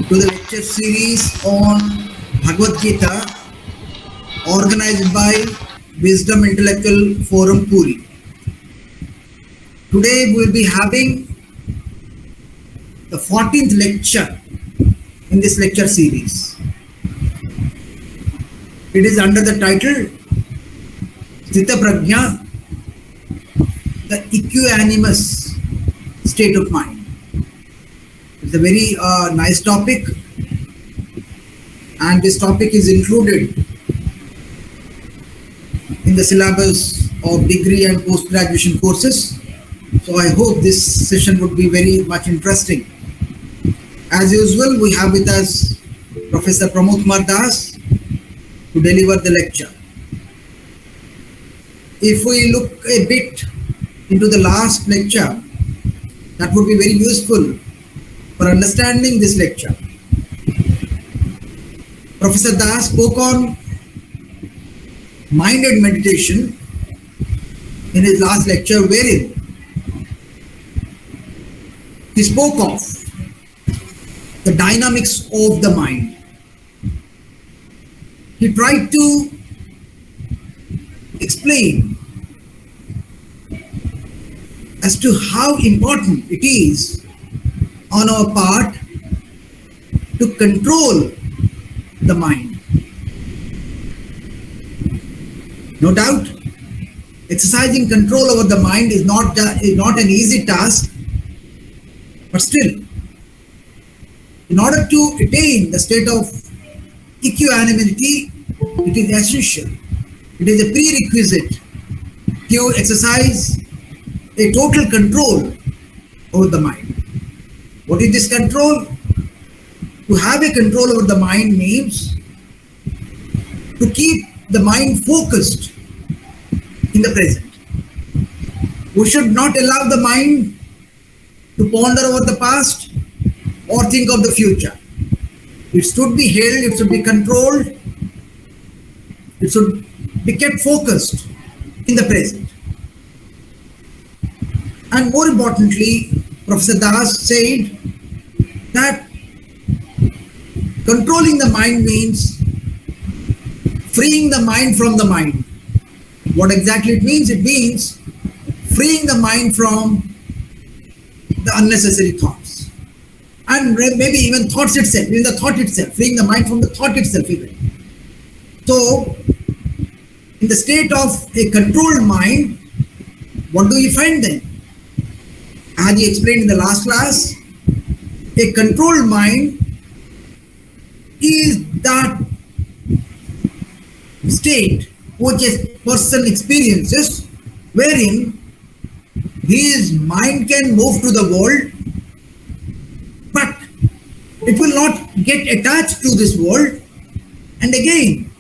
to the lecture series on Bhagavad Gita organized by Wisdom Intellectual Forum Puri. Today we will be having the 14th lecture in this lecture series. It is under the title Sthita Prajna, the equanimous state of mind. It's a very nice topic, and this topic is included in the syllabus of degree and post-graduation courses. So I hope this session would be very much interesting. As usual, we have with us Professor Pramod Kumar Das to deliver the lecture. If we look a bit into the last lecture, that would be very useful for understanding this lecture. Professor Das spoke on mind and meditation in his last lecture, wherein he spoke of the dynamics of the mind. He tried to explain as to how important it is on our part to control the mind. No doubt, exercising control over the mind is not an easy task, but still, in order to attain the state of equanimity, it is essential. It is a prerequisite to exercise a total control over the mind. What is this control? To have a control over the mind means to keep the mind focused in the present. We should not allow the mind to ponder over the past or think of the future. It should be held, it should be controlled, it should be kept focused in the present. And more importantly, Professor Das said that controlling the mind means freeing the mind from the mind. What exactly it means? It means freeing the mind from the unnecessary thoughts. And maybe even thoughts itself, even the thought itself, freeing the mind from the thought itself even. So, in the state of a controlled mind, what do you find then? As he explained in the last class, a controlled mind is that state which a person experiences wherein his mind can move to the world, but it will not get attached to this world, and again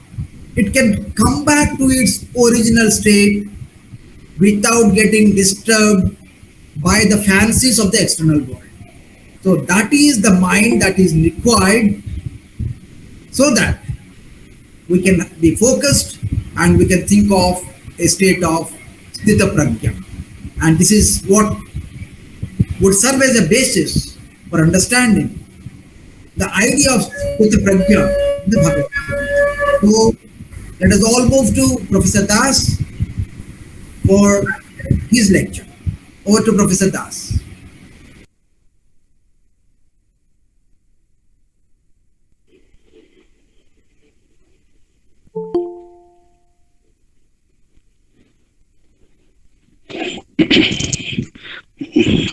it can come back to its original state without getting disturbed by the fancies of the external world. So that is the mind that is required so that we can be focused and we can think of a state of Sthita Prajna. And this is what would serve as a basis for understanding the idea of Sthita Prajna in the Bhagavad Gita. So let us all move to Professor Das for his lecture. Over to Professor Das.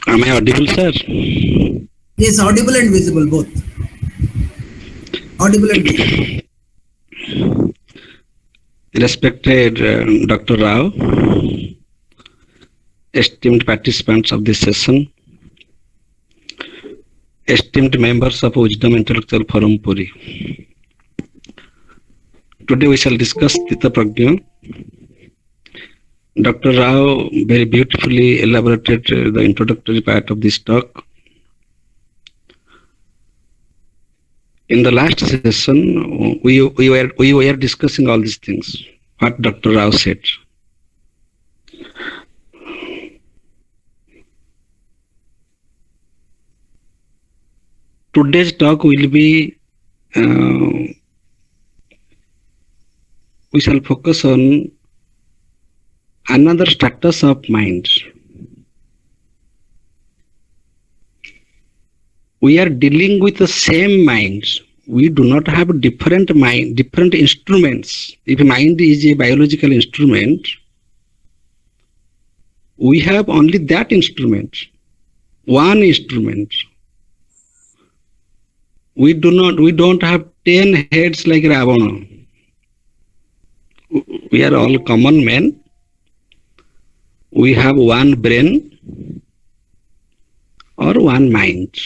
Am I audible, sir? Yes, audible and visible both. Audible and visible. Respected Dr. Rao, esteemed participants of this session, esteemed members of Wisdom Intellectual Forum Puri. Today we shall discuss Sthita Prajna. Dr. Rao very beautifully elaborated the introductory part of this talk. In the last session, we were discussing all these things, what Dr. Rao said. today's talk will be, we shall focus on another status of mind. We are dealing with the same mind. We do not have different mind, different instruments. If mind is a biological instrument, we have only that instrument, one instrument. We don't have 10 heads like Ravana. We are all common men. We have one brain or one mind.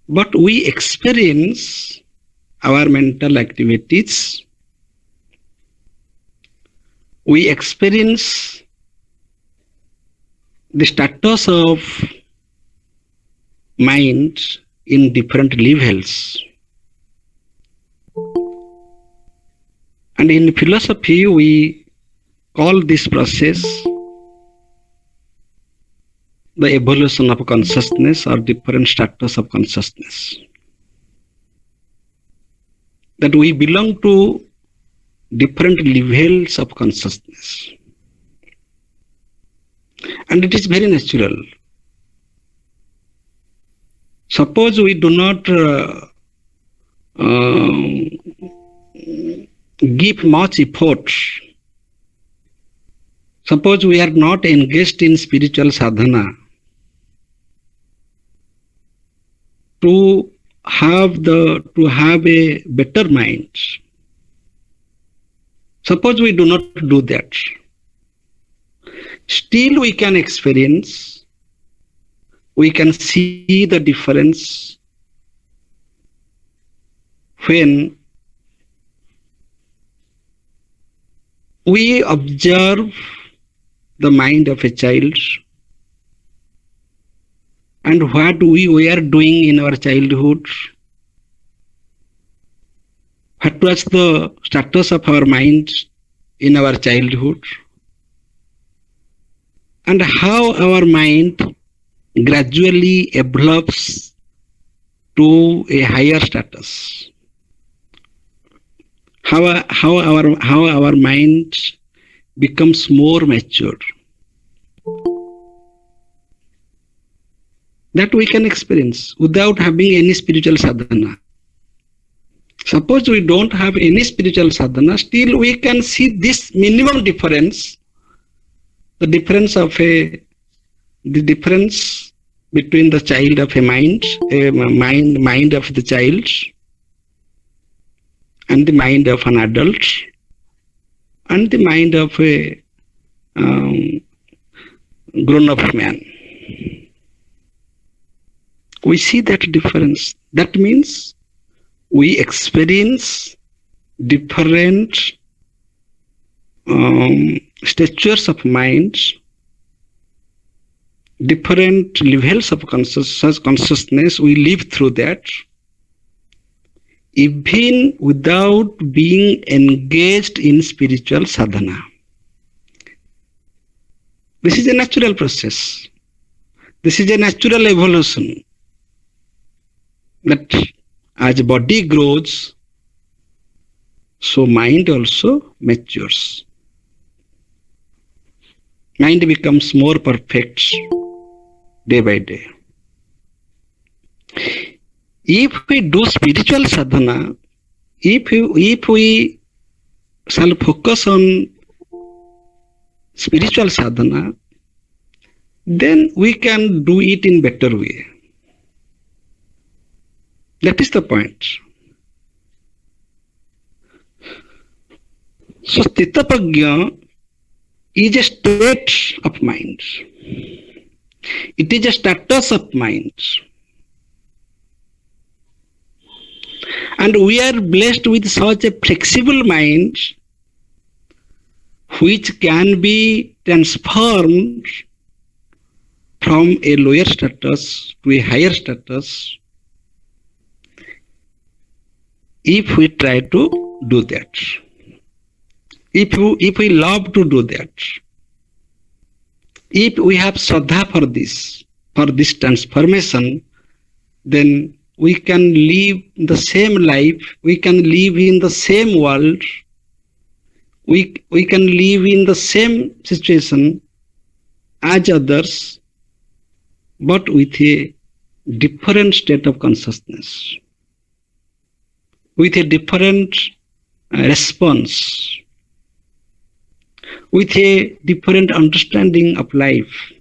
But we experience our mental activities. We experience the status of mind in different levels. And in philosophy, we call this process the evolution of consciousness or different status of consciousness. That we belong to different levels of consciousness. And it is very natural. Suppose we do not give much effort. Suppose we are not engaged in spiritual sadhana to have a better mind. Suppose we do not do that. Still we can experience, we can see the difference when we observe the mind of a child and what we were doing in our childhood. What was the status of our mind in our childhood? And how our mind gradually evolves to a higher status. How our mind becomes more mature. That we can experience without having any spiritual sadhana. Suppose we don't have any spiritual sadhana, still we can see this minimum difference, the difference between the child of a mind of the child and the mind of an adult and the mind of a grown-up man. We see that difference. That means we experience different statures of mind, different levels of consciousness. We live through that, even without being engaged in spiritual sadhana. This is a natural process. This is a natural evolution. That as body grows, so mind also matures. Mind becomes more perfect day by day. If we do spiritual sadhana, if we shall focus on spiritual sadhana, then we can do it in better way. That is the point. So Sthitapagya is a state of mind. It is a status of mind. And we are blessed with such a flexible mind which can be transformed from a lower status to a higher status if we try to do that. If we love to do that. If we have Shraddha for this transformation, then we can live the same life, we can live in the same world, we can live in the same situation as others, but with a different state of consciousness, with a different response, with a different understanding of life,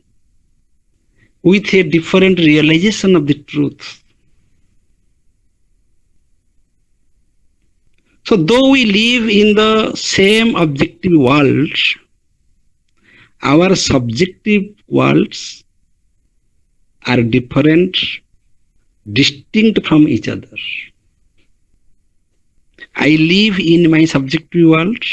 with a different realization of the truth. So though we live in the same objective world, our subjective worlds are different, distinct from each other. I live in my subjective world,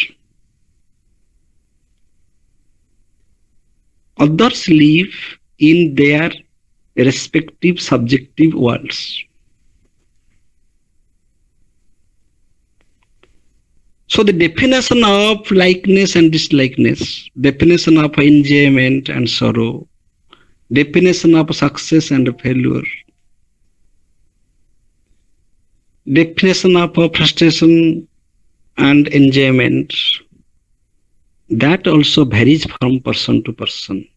others live in their respective subjective worlds. So the definition of likeness and dislikeness, definition of enjoyment and sorrow, definition of success and failure, definition of frustration and enjoyment, that also varies from person to person.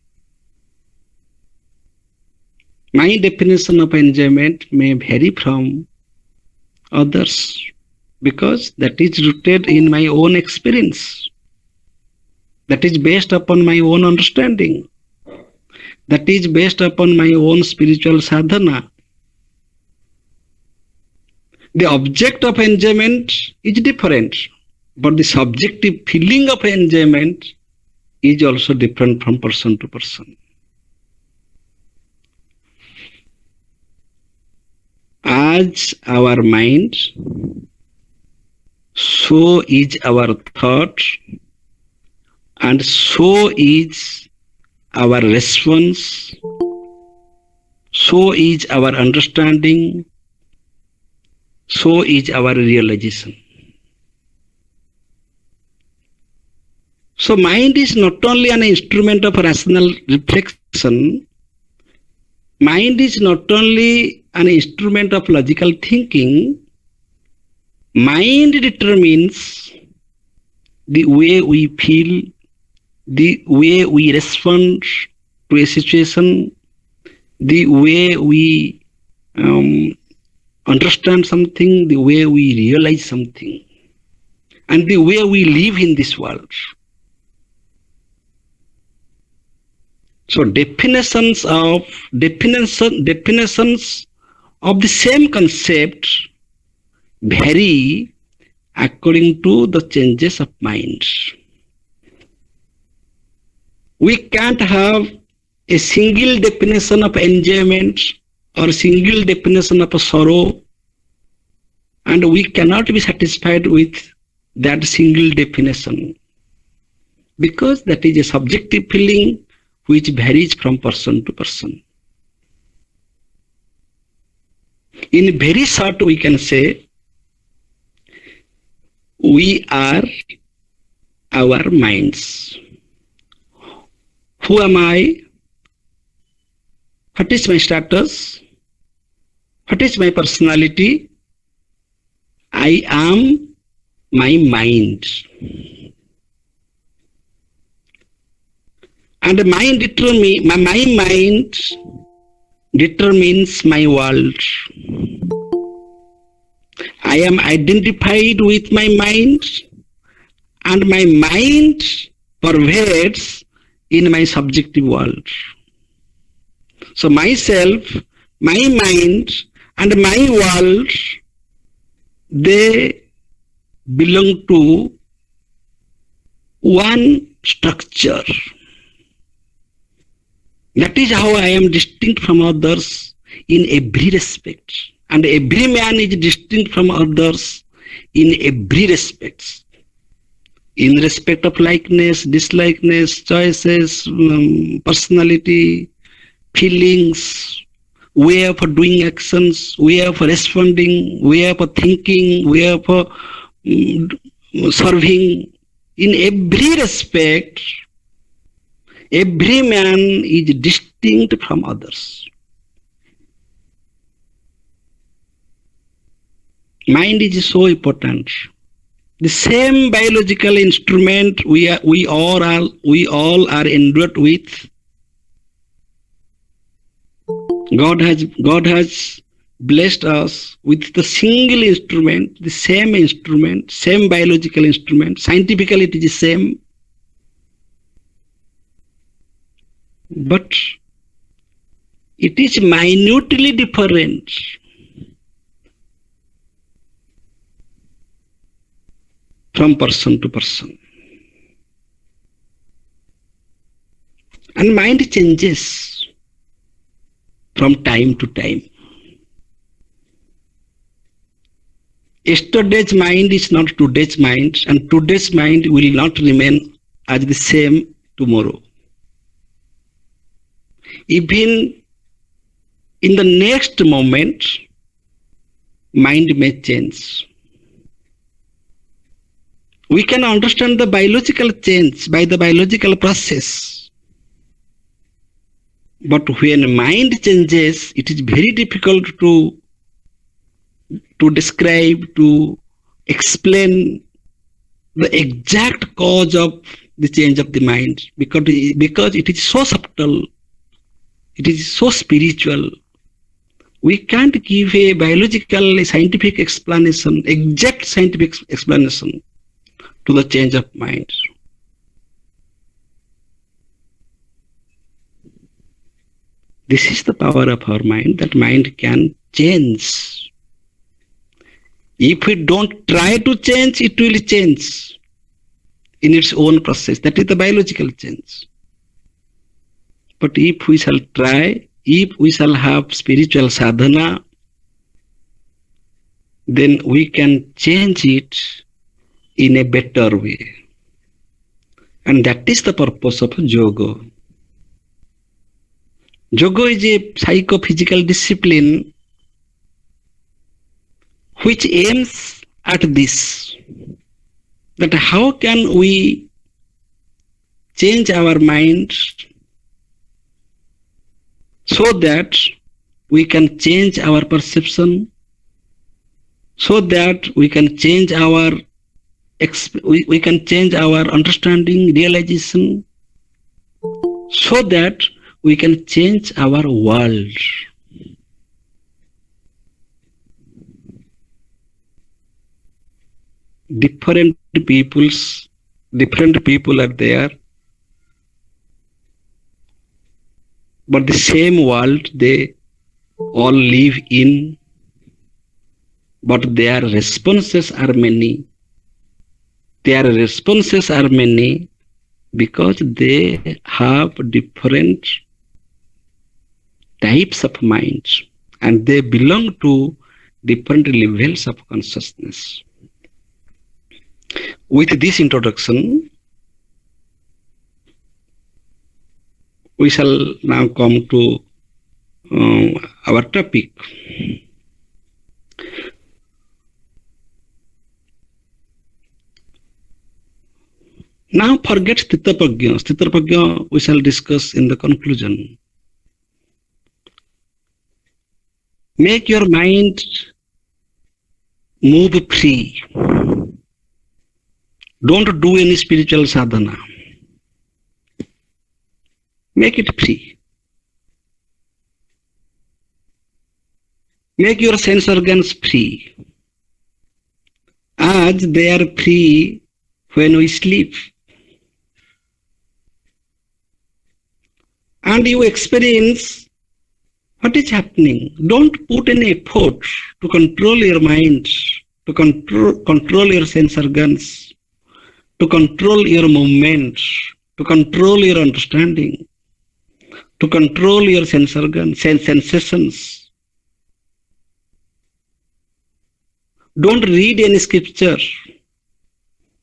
My definition of enjoyment may vary from others, because that is rooted in my own experience, that is based upon my own understanding, that is based upon my own spiritual sadhana. The object of enjoyment is different, but the subjective feeling of enjoyment is also different from person to person. As our mind, so is our thought, and so is our response, so is our understanding, so is our realization. So mind is not only an instrument of rational reflection, mind is not only an instrument of logical thinking, mind determines the way we feel, the way we respond to a situation, the way we understand something, the way we realize something, and the way we live in this world. So definitions of the same concept vary according to the changes of mind. We can't have a single definition of enjoyment or single definition of sorrow, and we cannot be satisfied with that single definition, because that is a subjective feeling which varies from person to person. In very short, we can say we are our minds. Who am I? What is my status? What is my personality? I am my mind. And my mind determines my world. I am identified with my mind, and my mind pervades in my subjective world. So myself, my mind, and my world, they belong to one structure. That is how I am distinct from others in every respect. And every man is distinct from others in every respect. In respect of likeness, dislikeness, choices, personality, feelings, way of doing actions, way of responding, way of thinking, way of serving. In every respect, Every man is distinct from others. Mind is so important. The same biological instrument we all are endowed with. God has blessed us with the single instrument, same biological instrument. Scientifically, it is the same. But it is minutely different. From person to person. And mind changes from time to time. Yesterday's mind is not today's mind, and today's mind will not remain as the same tomorrow. Even in the next moment, mind may change. We can understand the biological change by the biological process. But when mind changes, it is very difficult to describe, to explain the exact cause of the change of the mind, because it is so subtle, it is so spiritual. We can't give a biological, scientific explanation, exact scientific explanation to the change of mind. This is the power of our mind, that mind can change. If we don't try to change, it will change in its own process. That is the biological change. But if we shall try, if we shall have spiritual sadhana, then we can change it in a better way. And that is the purpose of yoga. Yoga is a psychophysical discipline which aims at this, that how can we change our mind so that we can change our perception, so that we can change our understanding, realization, so that we can change our world. Different people are there, but the same world they all live in, but their responses are many. Their responses are many because they have different types of minds, and they belong to different levels of consciousness. With this introduction, we shall now come to our topic. Now forget Sthitaprajna. Sthitaprajna we shall discuss in the conclusion. Make your mind move free. Don't do any spiritual sadhana. Make it free. Make your sense organs free, as they are free when we sleep. And you experience what is happening. Don't put any effort to control your mind, to control your sense organs, to control your movements, to control your understanding, to control your sense organs, sensations. Don't read any scripture.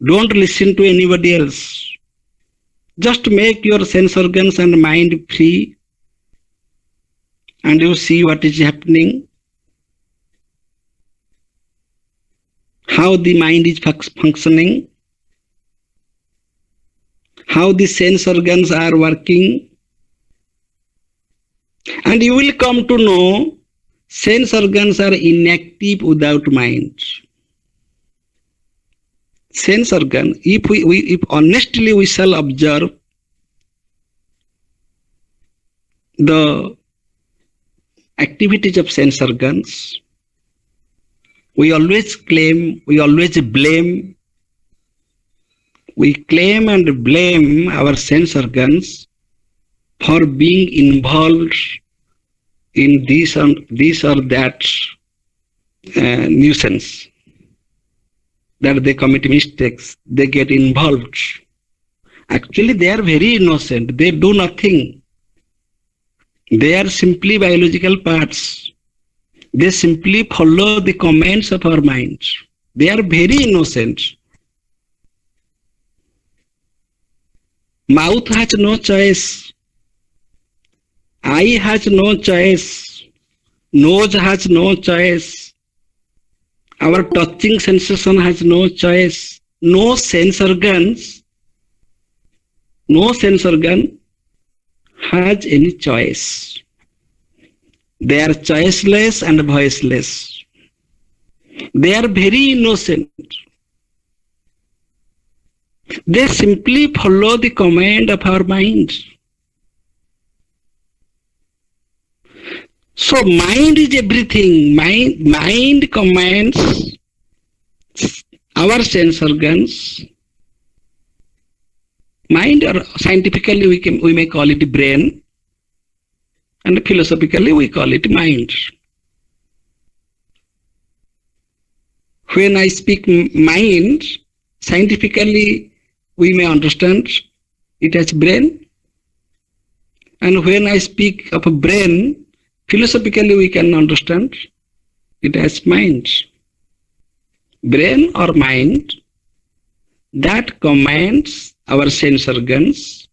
Don't listen to anybody else. Just make your sense organs and mind free, and you see what is happening, how the mind is functioning, how the sense organs are working, and you will come to know sense organs are inactive without mind. Sense organ, if honestly we shall observe the activities of sense organs, we always claim, we always blame, we claim and blame our sense organs for being involved in this or that nuisance, that they commit mistakes, they get involved. Actually, they are very innocent. They do nothing. They are simply biological parts. They simply follow the commands of our mind. They are very innocent. Mouth has no choice. Eye has no choice. Nose has no choice. Our touching sensation has no choice. No sense organ has any choice. They are choiceless and voiceless. They are very innocent. They simply follow the command of our mind. So mind is everything. Mind commands our sense organs. Mind, or scientifically we may call it brain, and philosophically we call it mind. When I speak mind, scientifically we may understand it as brain, and when I speak of a brain, philosophically we can understand it as mind. Brain or mind that commands our sense organs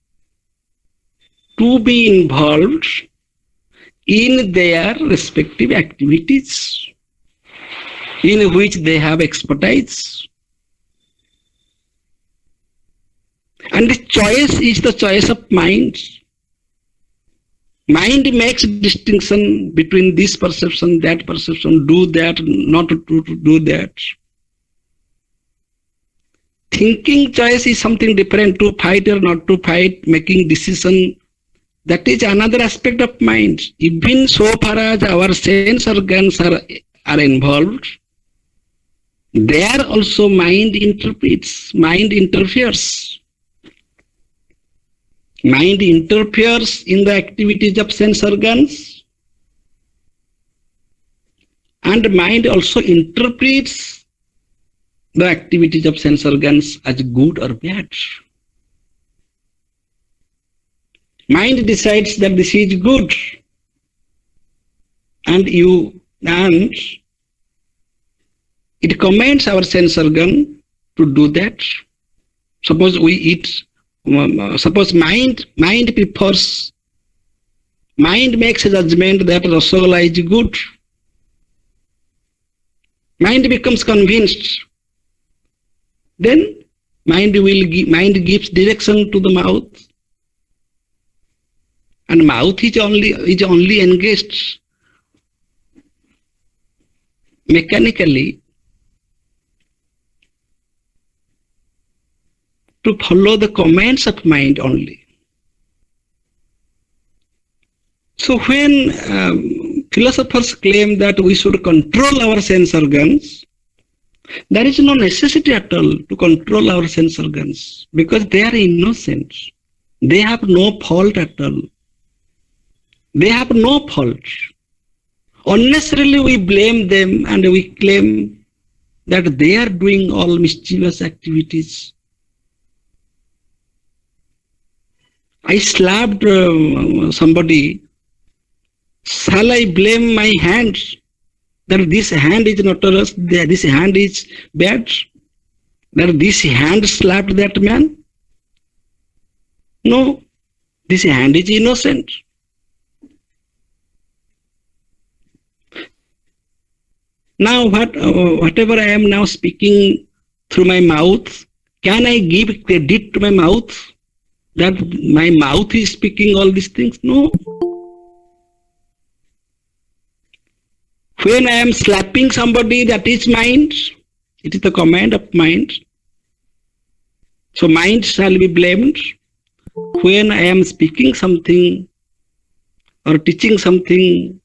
to be involved in their respective activities in which they have expertise. And the choice is the choice of mind. Mind makes distinction between this perception, that perception, do that, not to do that. Thinking choice is something different, to fight or not to fight, making decision. That is another aspect of mind. Even so far as our sense organs are involved, there also mind interprets, mind interferes. Mind interferes in the activities of sense organs, and mind also interprets the activities of sense organs as good or bad. Mind decides that this is good, and it commands our sense organ to do that. Suppose we eat. Suppose mind prefers, mind makes a judgment that Rasagola is good. Mind becomes convinced. Then mind gives direction to the mouth, and mouth is only engaged mechanically to follow the commands of mind only. So when philosophers claim that we should control our sense organs, there is no necessity at all to control our sense organs, because they are innocent. They have no fault at all. They have no fault. Unnecessarily we blame them and we claim that they are doing all mischievous activities. I slapped somebody. Shall I blame my hand that this hand is notorious, that this hand is bad, that this hand slapped that man? No, this hand is innocent. Now whatever I am now speaking through my mouth, can I give credit to my mouth? that my mouth is speaking all these things. No. When I am slapping somebody, that is mind. It is the command of mind. So mind shall be blamed. When I am speaking something or teaching something,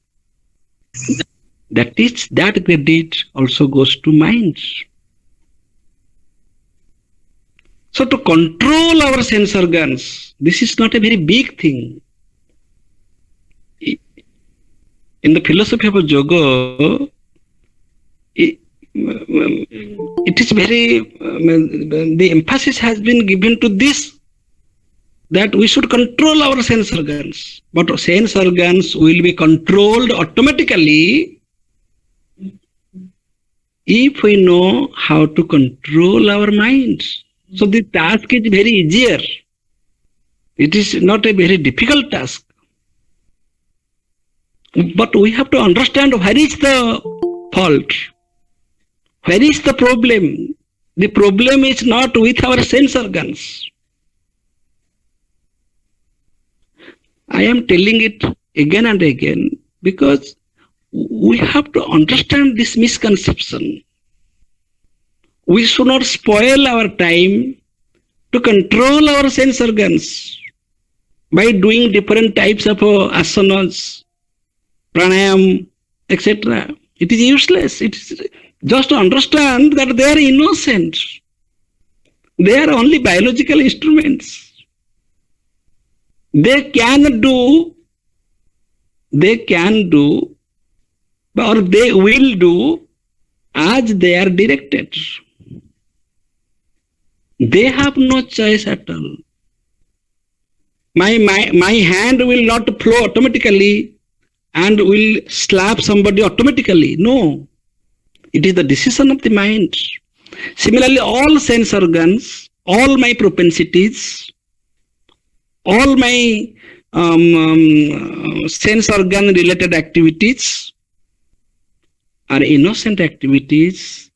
that credit also goes to mind. So to control our sense organs, this is not a very big thing. In the philosophy of yoga, it is very, the emphasis has been given to this, that we should control our sense organs. But sense organs will be controlled automatically if we know how to control our minds. So the task is very easier. It is not a very difficult task. But we have to understand where is the fault. Where is the problem? The problem is not with our sense organs. I am telling it again and again because we have to understand this misconception. We should not spoil our time to control our sense organs by doing different types of asanas, pranayam, etc. It is useless. It is just to understand that they are innocent. They are only biological instruments. They can do, or they will do as they are directed. They have no choice at all. My hand will not flow automatically and will slap somebody automatically. No. It is the decision of the mind. Similarly, all sense organs, all my propensities, all my sense organ related activities are innocent activities.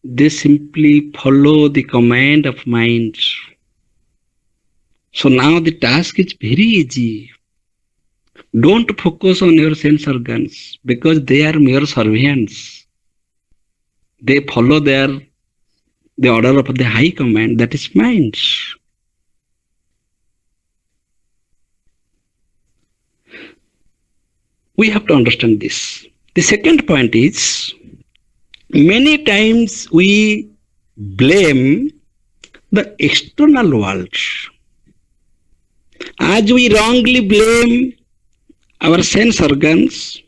They simply follow the command of mind. So now the task is very easy. Don't focus on your sense organs because they are mere servants. They follow the order of the high command, that is mind. We have to understand this. The second point is, many times we blame the external world. As we wrongly blame our sense organs,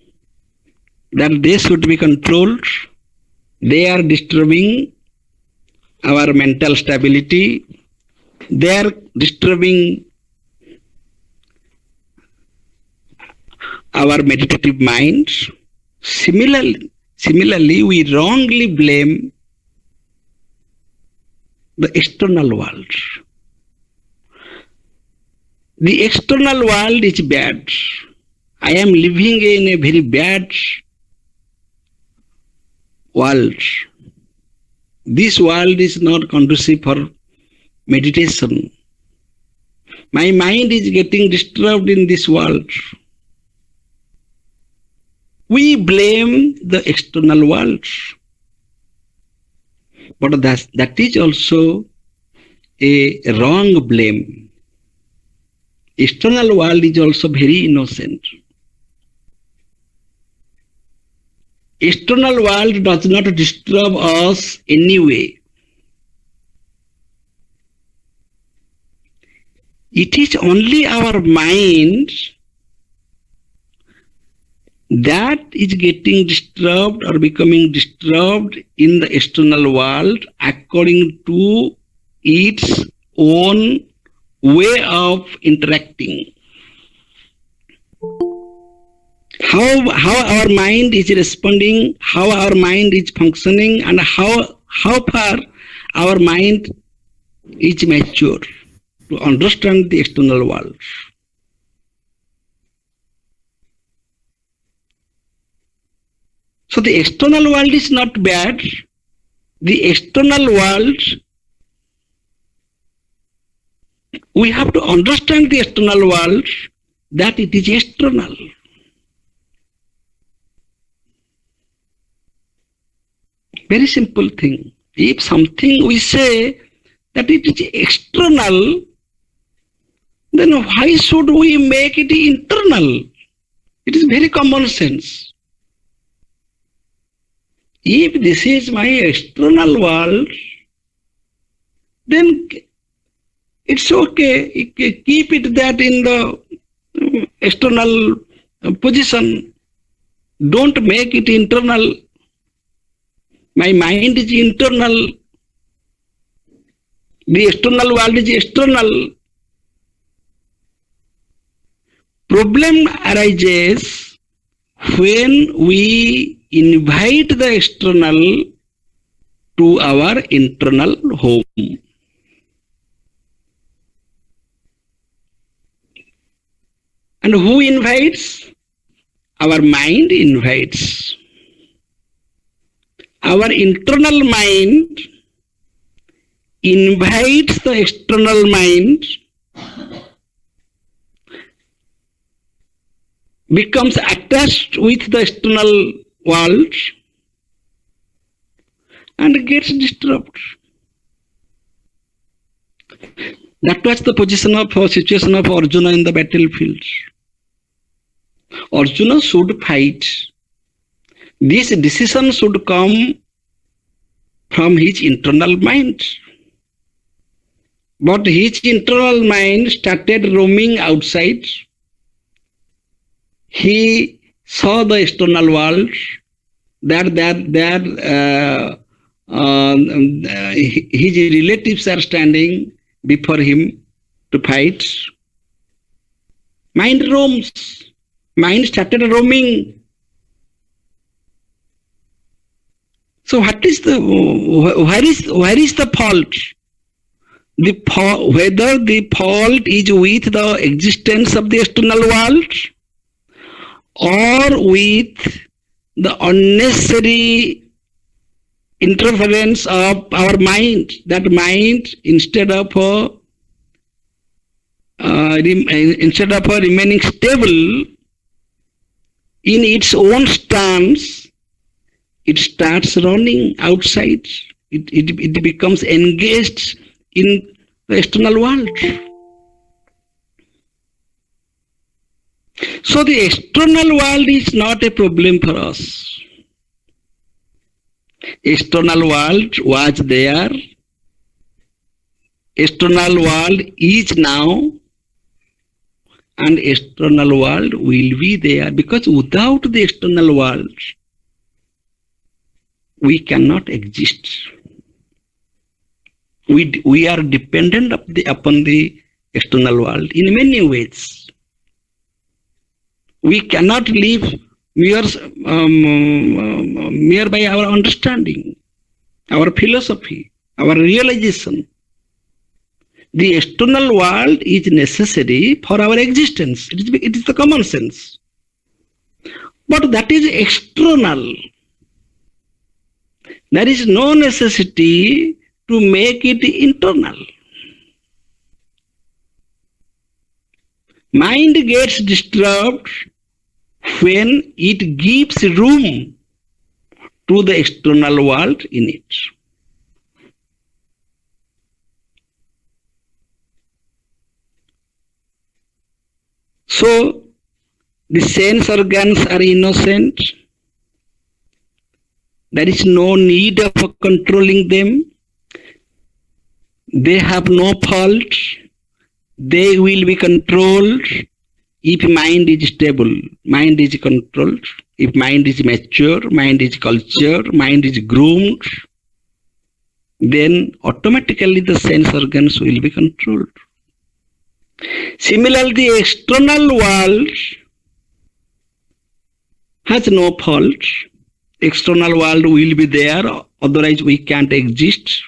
that they should be controlled, they are disturbing our mental stability, they are disturbing our meditative mind. Similarly, we wrongly blame the external world. The external world is bad. I am living in a very bad world. This world is not conducive for meditation. My mind is getting disturbed in this world. We blame the external world. But that is also a wrong blame. External world is also very innocent. External world does not disturb us anyway. It is only our mind that is getting disturbed or becoming disturbed in the external world according to its own way of interacting. How our mind is responding, how our mind is functioning, and how far our mind is mature to understand the external world. So the external world is not bad. The external world we have to understand the external world that it is external. Very simple thing. If something we say that it is external, then why should we make it internal? It is very common sense. If this is my external world, then it's okay. Keep it that in the external position. Don't make it internal. My mind is internal. The external world is external. Problem arises when we invite the external to our internal home. And who invites? Our mind invites. Our internal mind invites the external mind, becomes attached with the external world, and gets disturbed. That was the position of situation of Arjuna in the battlefield. Arjuna should fight. This decision should come from his internal mind. But his internal mind started roaming outside. He saw the external world, his relatives are standing before him to fight. Mind roams. Mind started roaming. So where is the fault? Whether the fault is with the existence of the external world or with the unnecessary interference of our mind. That mind, instead of remaining stable in its own stance, it starts running outside. It becomes engaged in the external world. So the external world is not a problem for us. External world was there. External world is now. And external world will be there, because without the external world, we cannot exist. We are dependent upon the external world in many ways. We cannot live mere by our understanding, our philosophy, our realization. The external world is necessary for our existence. It is the common sense. But that is external. There is no necessity to make it internal. Mind gets disturbed when it gives room to the external world in it. So, the sense organs are innocent. There is no need of controlling them. They have no fault. They will be controlled if mind is stable, mind is controlled. If mind is mature, mind is cultured, mind is groomed, then automatically the sense organs will be controlled. Similarly, the external world has no fault. External world will be there, otherwise we can't exist.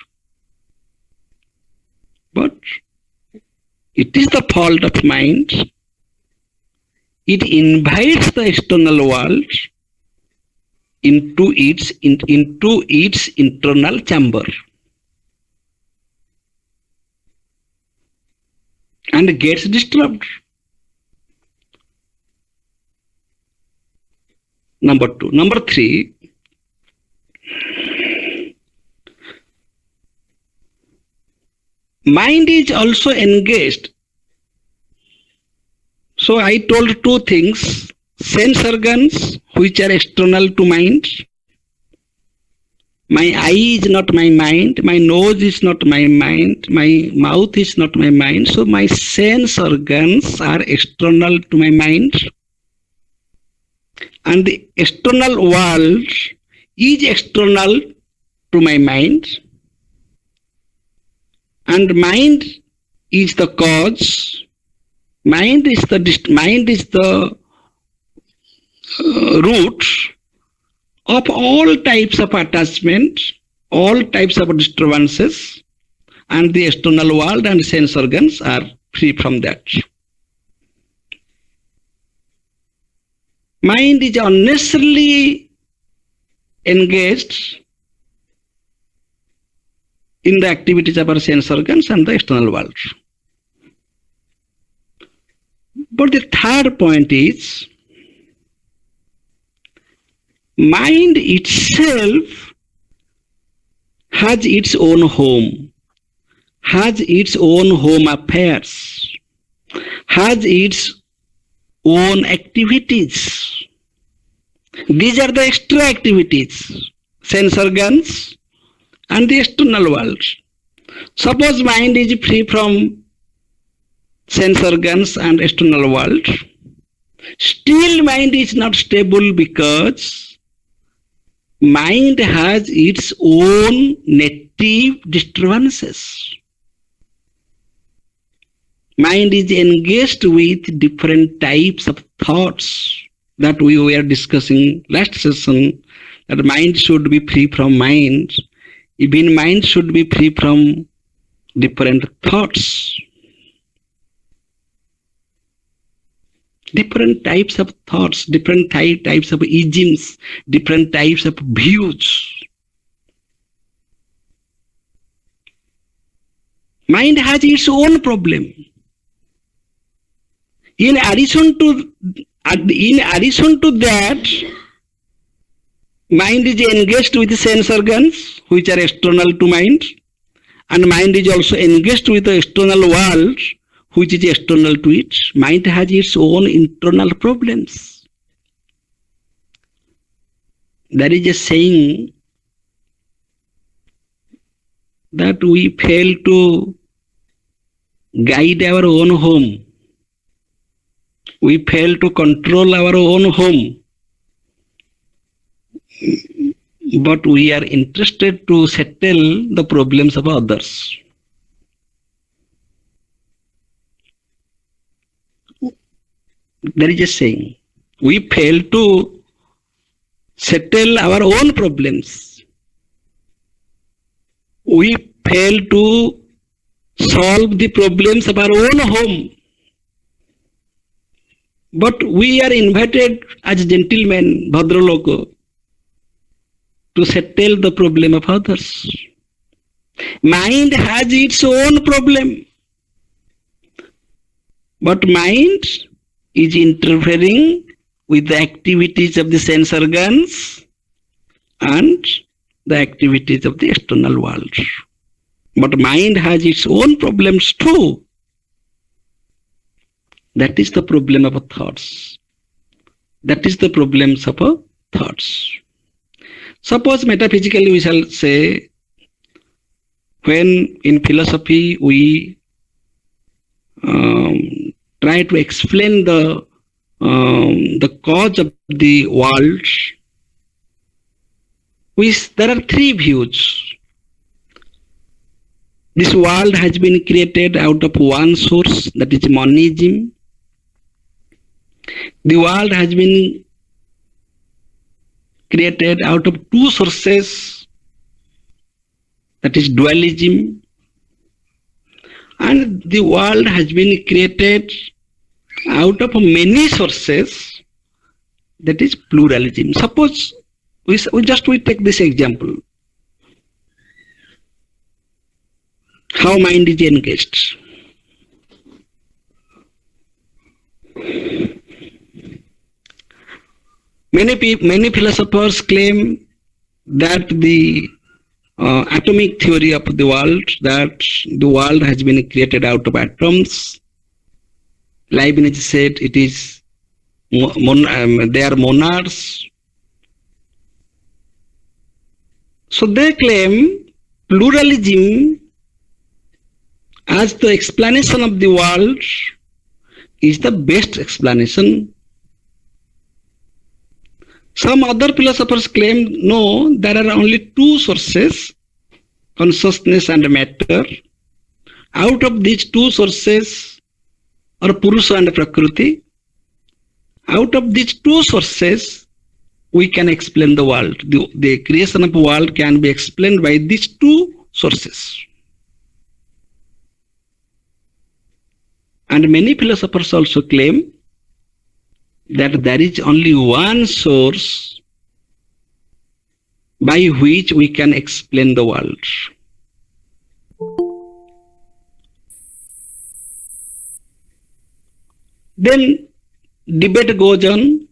But it is the fault of mind. It invites the external world into its internal chamber. and gets disturbed. Number 2. Number 3, mind is also engaged. So I told 2 things: sense organs, which are external to mind. My eye is not my mind, my nose is not my mind, my mouth is not my mind. So my sense organs are external to my mind. And the external world is external to my mind. And mind is the cause. Mind is the root of all types of attachment, all types of disturbances, and the external world and sense organs are free from that. Mind is unnecessarily engaged in the activities of our sense organs and the external world. But the third point is, mind itself has its own home, has its own home affairs, has its own activities. These are the extra activities, sense organs and the external world. Suppose mind is free from sense organs and external world, still mind is not stable because mind has its own native disturbances. Mind is engaged with different types of thoughts that we were discussing last session, that mind should be free from mind. Even mind should be free from different thoughts. Different types of thoughts, different types of isms, different types of views. Mind has its own problem. In addition to that, mind is engaged with the sense organs, which are external to mind, and mind is also engaged with the external world, which is external to it. Mind has its own internal problems. There is a saying that we fail to guide our own home. We fail to control our own home. But we are interested to settle the problems of others. There is a saying, we fail to settle our own problems. We fail to solve the problems of our own home. But we are invited as gentlemen, Bhadraloko, to settle the problem of others. Mind has its own problem. But mind is interfering with the activities of the sense organs and the activities of the external world. But mind has its own problems too. That is the problem of thoughts. That is the problems of thoughts. Suppose metaphysically we shall say, when in philosophy we try to explain the cause of the world, there are 3 views. This world has been created out of one source, that is monism. The world has been created out of 2 sources, that is dualism. And the world has been created out of many sources, that is pluralism. Suppose we take this example. How mind is engaged. Many philosophers claim that the atomic theory of the world, that the world has been created out of atoms. Leibniz said it is they are monarchs. So they claim pluralism as the explanation of the world is the best explanation. Some other philosophers claim no, there are only two sources, consciousness and matter. Out of these two sources are Purusha and Prakriti. Out of these two sources, we can explain the world. The creation of the world can be explained by these two sources. And many philosophers also claim that there is only one source by which we can explain the world. Then debate goes on,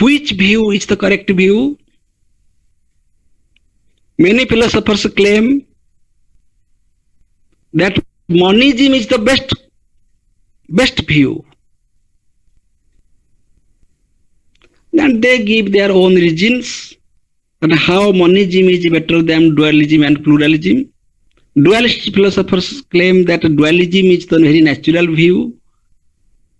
which view is the correct view? Many philosophers claim that monism is the best view. And they give their own reasons and how monism is better than dualism and pluralism. Dualist philosophers claim that dualism is the very natural view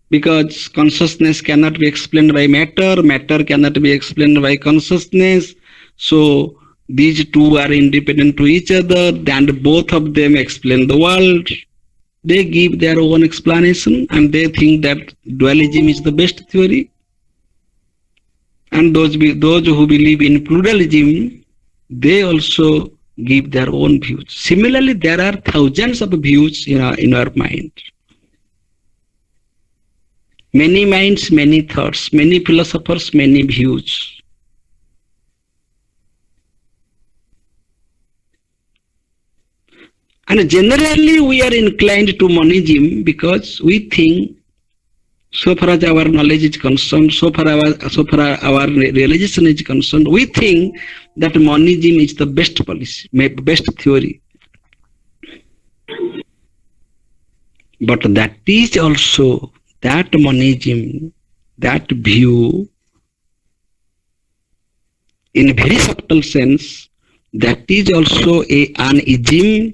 because consciousness cannot be explained by matter, matter cannot be explained by consciousness. So these two are independent to each other and both of them explain the world. They give their own explanation and they think that dualism is the best theory. And those who believe in pluralism, they also give their own views. Similarly, there are thousands of views in our mind. Many minds, many thoughts, many philosophers, many views. And generally, we are inclined to monism because we think, so far as our knowledge is concerned, so far our realization is concerned, we think that monism is the best policy, best theory. But that is also, that monism, that view, in a very subtle sense, that is also an ism,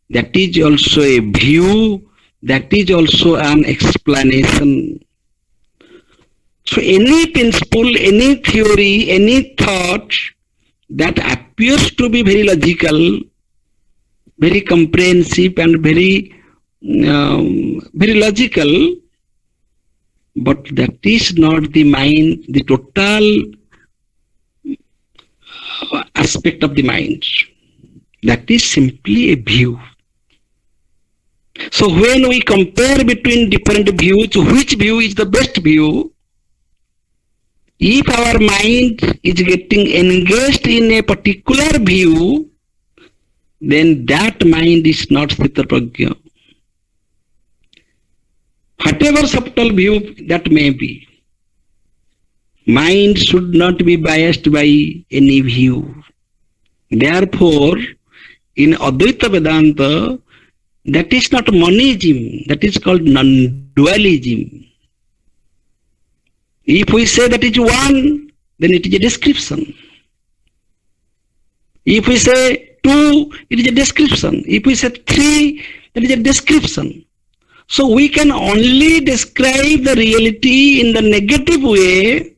that is also a view, that is also an explanation. So any principle, any theory, any thought that appears to be very logical, very comprehensive and very logical, but that is not the mind, the total aspect of the mind. That is simply a view. So when we compare between different views, which view is the best view? If our mind is getting engaged in a particular view, then that mind is not Sthita Prajna. Whatever subtle view that may be, mind should not be biased by any view. Therefore, in Advaita Vedanta, that is not monism, that is called non-dualism. If we say that is one, then it is a description. If we say two, it is a description. If we say three, that is a description. So we can only describe the reality in the negative way.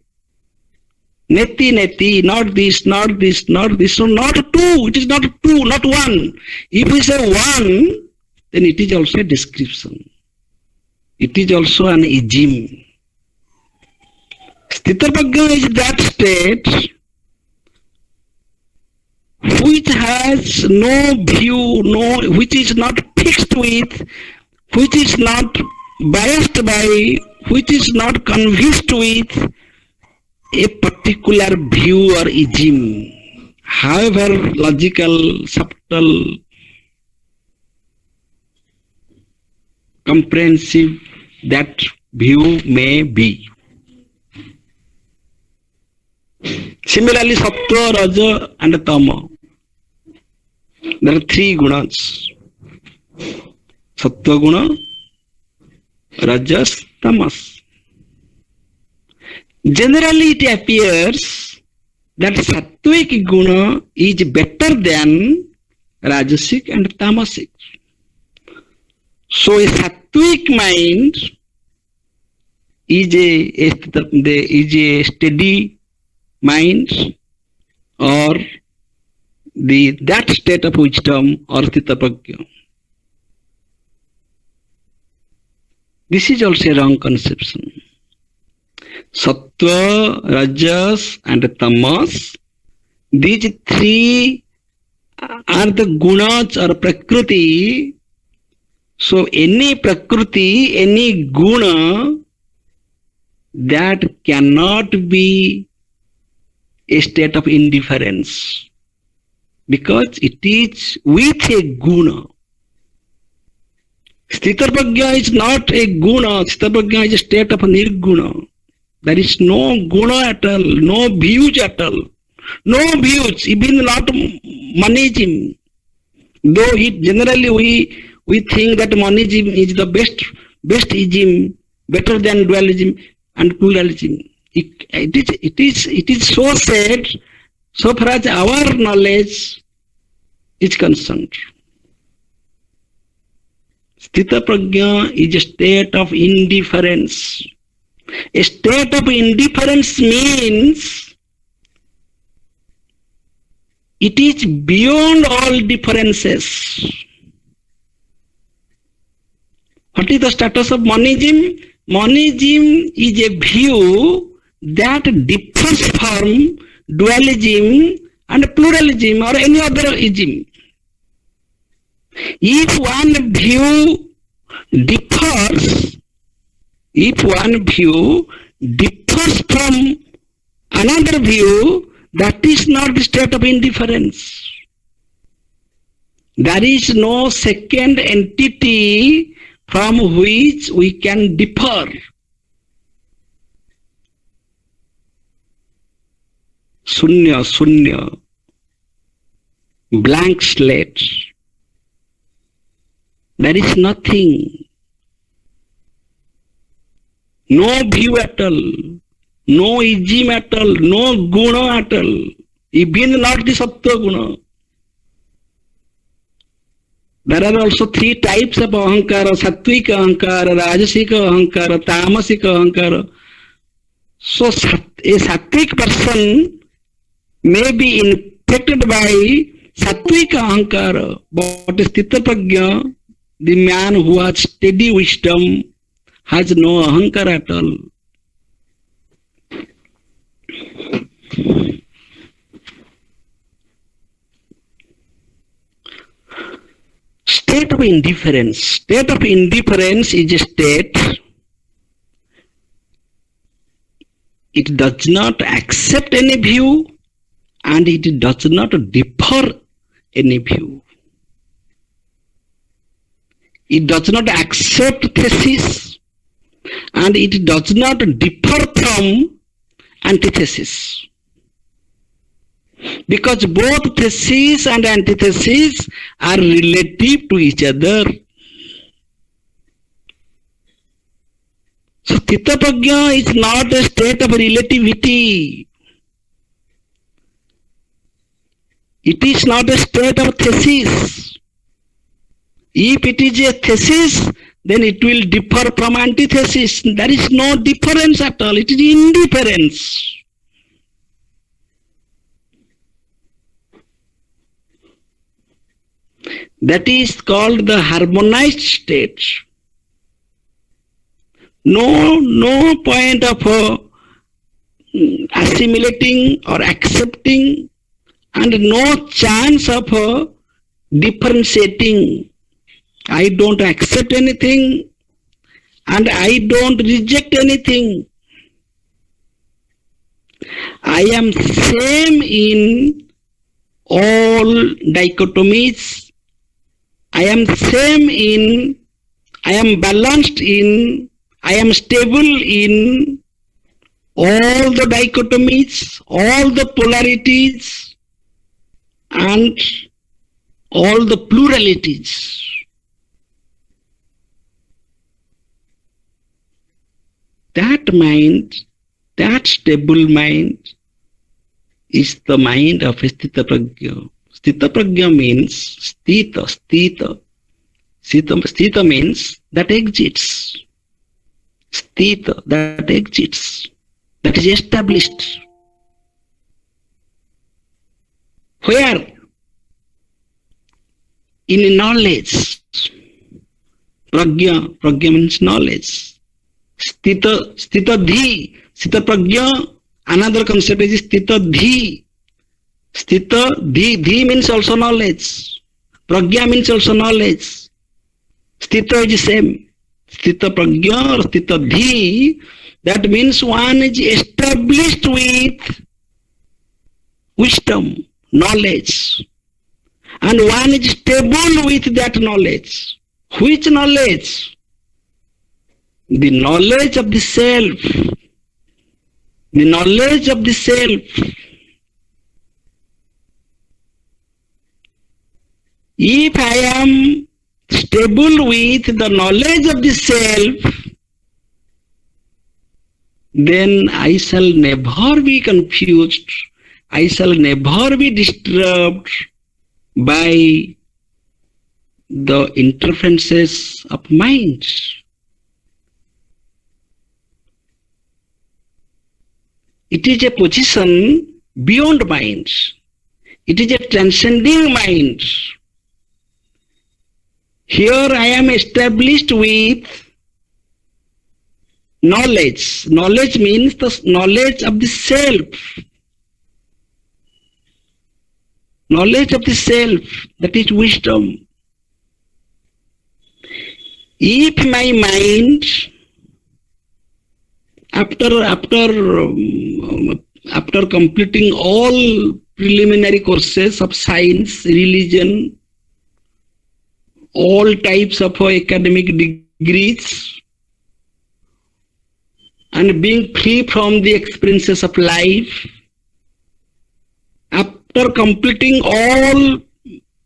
Neti, neti, not this, not this, not this. So not two, it is not two, not one. If we say one, then it is also a description. It is also an ism. Sthita Prajna is that state which has no view, which is not fixed with, which is not biased by, which is not convinced with a particular view or ism, however logical, subtle, comprehensive that view may be. Similarly, Sattva, Raja and Tama. There are three gunas. Sattva guna, Rajas, Tamas. Generally, it appears that Sattvic guna is better than Rajasic and Tamasic. So, a Sattvic mind is a steady mind, or that state of wisdom or Sthita Prajna. This is also a wrong conception. Sattva, Rajas and Tamas, these three are the gunas or prakriti. So any prakriti, any guna, that cannot be a state of indifference, because it is with a guna. Sthita Prajna is not a guna. Sthita Prajna is a state of nirguna. There is no guna at all, no views at all. No views, even not monism. Though generally we think that monism is the best ism, better than dualism and pluralism. It is so said, so far as our knowledge is concerned. Sthita Prajna is a state of indifference. A state of indifference means it is beyond all differences. What is the status of monism? Monism is a view that differs from dualism and pluralism or any other ism. If one view differs from another view, that is not the state of indifference. There is no second entity from which we can differ. Sunya, blank slate. There is nothing. No view at all, no ism at all, no guna at all, even not the Sattva guna. There are also three types of ahankara: Sattvic ahankara, Rajasic ahankara, Tamasic ahankara. So a Sattvic person may be infected by Sattvic ahankara, but Sthita Prajna, the man who has steady wisdom, has no ahankara at all. State of indifference. State of indifference is a state. It does not accept any view and it does not differ any view. It does not accept thesis and it does not differ from antithesis. Because both thesis and antithesis are relative to each other. So Sthita Prajna is not a state of relativity. It is not a state of thesis. If it is a thesis, then it will differ from antithesis. There is no difference at all. It is indifference. That is called the harmonized state. No point of assimilating or accepting, and no chance of differentiating. I don't accept anything and I don't reject anything. I am same in all dichotomies. I am balanced in I am stable in all the dichotomies, all the polarities, and all the pluralities. That mind, that stable mind, is the mind of Sthita Prajna. Sthita Prajna means Sthita, Sthita. Sthita means that exists. Sthita, that exists, that is established. Where? In knowledge. Prajna, prajna means knowledge. Sthita, sthita dhi. Sthita prajna, another concept is sthita dhi. Sthita dhi, dhi means also knowledge. Prajna means also knowledge. Sthita is same. Sthita prajna or sthita dhi, that means one is established with wisdom, knowledge. And one is stable with that knowledge. Which knowledge? The knowledge of the self. The knowledge of the self. If I am stable with the knowledge of the self, then I shall never be confused. I shall never be disturbed by the interferences of mind. It is a position beyond mind. It is a transcending mind. Here I am established with knowledge. Knowledge means the knowledge of the self. Knowledge of the self, that is wisdom. If my mind, after completing all preliminary courses of science, religion, all types of academic degrees, and being free from the experiences of life, after completing all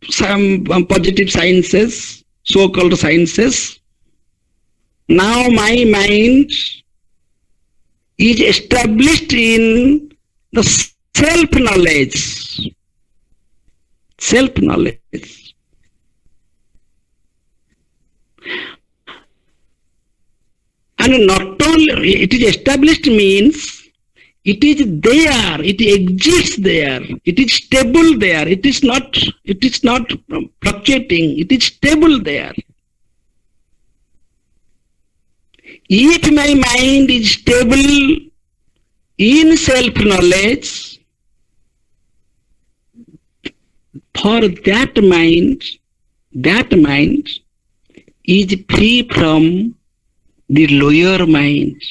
some positive sciences, so-called sciences, now my mind is established in the self-knowledge. Self-knowledge. And not only it is established means it is there, it exists there, it is stable there, it is not fluctuating, it is stable there. If my mind is stable in self-knowledge, for that mind is free from the lower mind,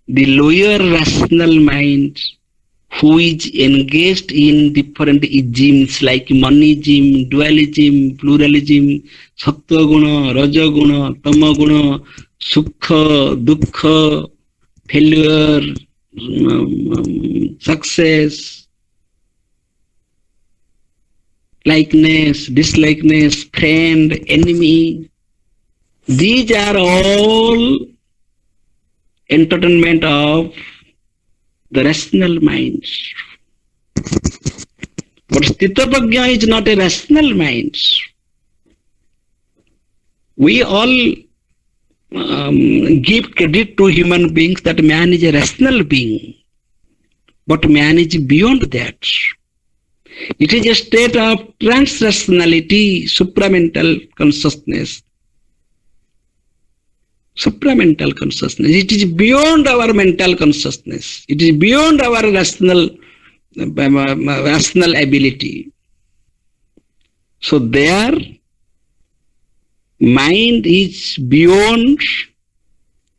the lower rational mind, who is engaged in different isms like monism, dualism, pluralism, sattva guna, raja guna, tama guna, sukha, dukkha, failure, success, likeness, dislikeness, friend, enemy. These are all entertainment of the rational mind. But Sthita Prajna is not a rational mind. We all give credit to human beings that man is a rational being. But man is beyond that. It is a state of trans-rationality, supramental consciousness. Supramental consciousness. It is beyond our mental consciousness. It is beyond our rational ability. So there, mind is beyond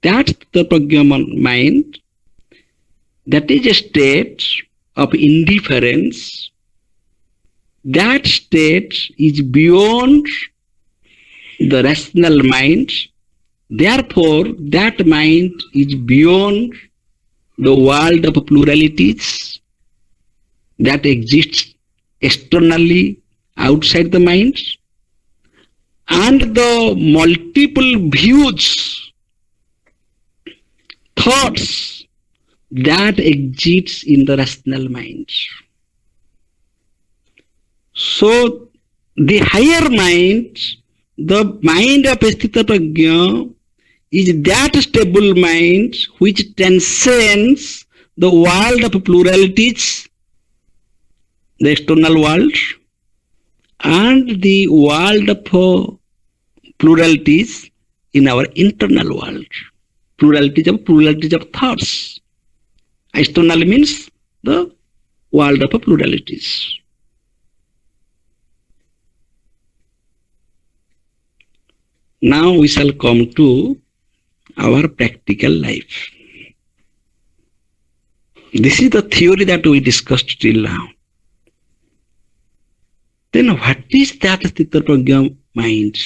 that, the prajna mind. That is a state of indifference. That state is beyond the rational mind. Therefore, that mind is beyond the world of pluralities that exists externally outside the mind, and the multiple views, thoughts that exists in the rational mind. So the higher mind, the mind of Sthita Prajna, is that stable mind which transcends the world of pluralities, the external world, and the world of pluralities in our internal world. Pluralities of thoughts. External means the world of pluralities. Now we shall come to our practical life. This is the theory that we discussed till now. Then what is that Sthita Prajna mind?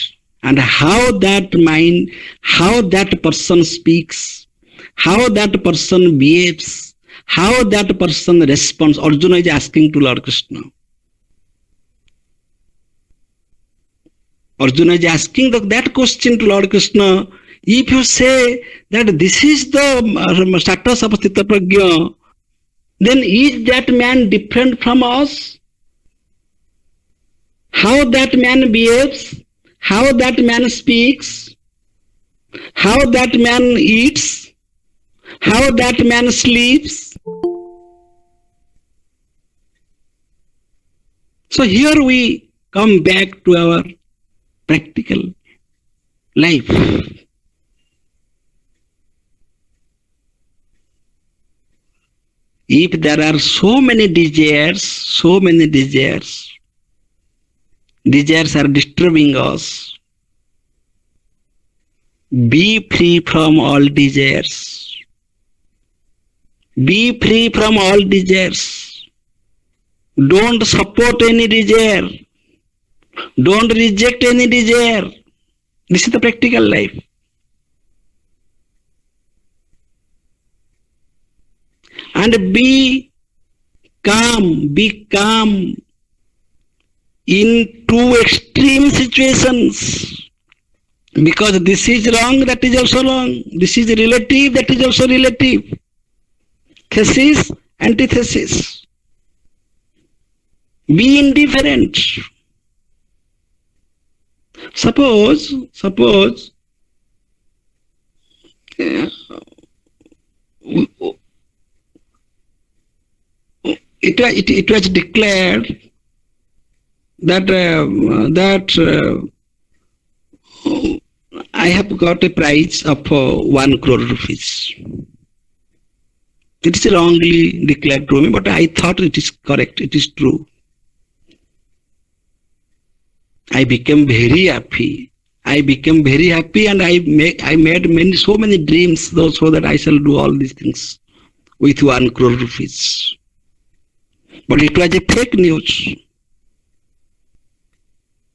And how that mind, how that person speaks, how that person behaves, how that person responds? Arjuna is asking to Lord Krishna. Arjuna is asking that question to Lord Krishna. If you say that this is the status of Sthita Prajna, then is that man different from us? How that man behaves, how that man speaks, how that man eats, how that man sleeps. So here we come back to our practical life. If there are so many desires are disturbing us, be free from all desires. Be free from all desires. Don't support any desire. Don't reject any desire. This is the practical life. And be calm in two extreme situations. Because this is wrong, that is also wrong. This is relative, that is also relative. Thesis, antithesis. Be indifferent. Suppose it was declared that I have got a prize of 1 crore rupees. It is wrongly declared to me, but I thought it is correct. It is true. I became very happy. And I made so many dreams, so that I shall do all these things with 1 crore rupees. But it was a fake news.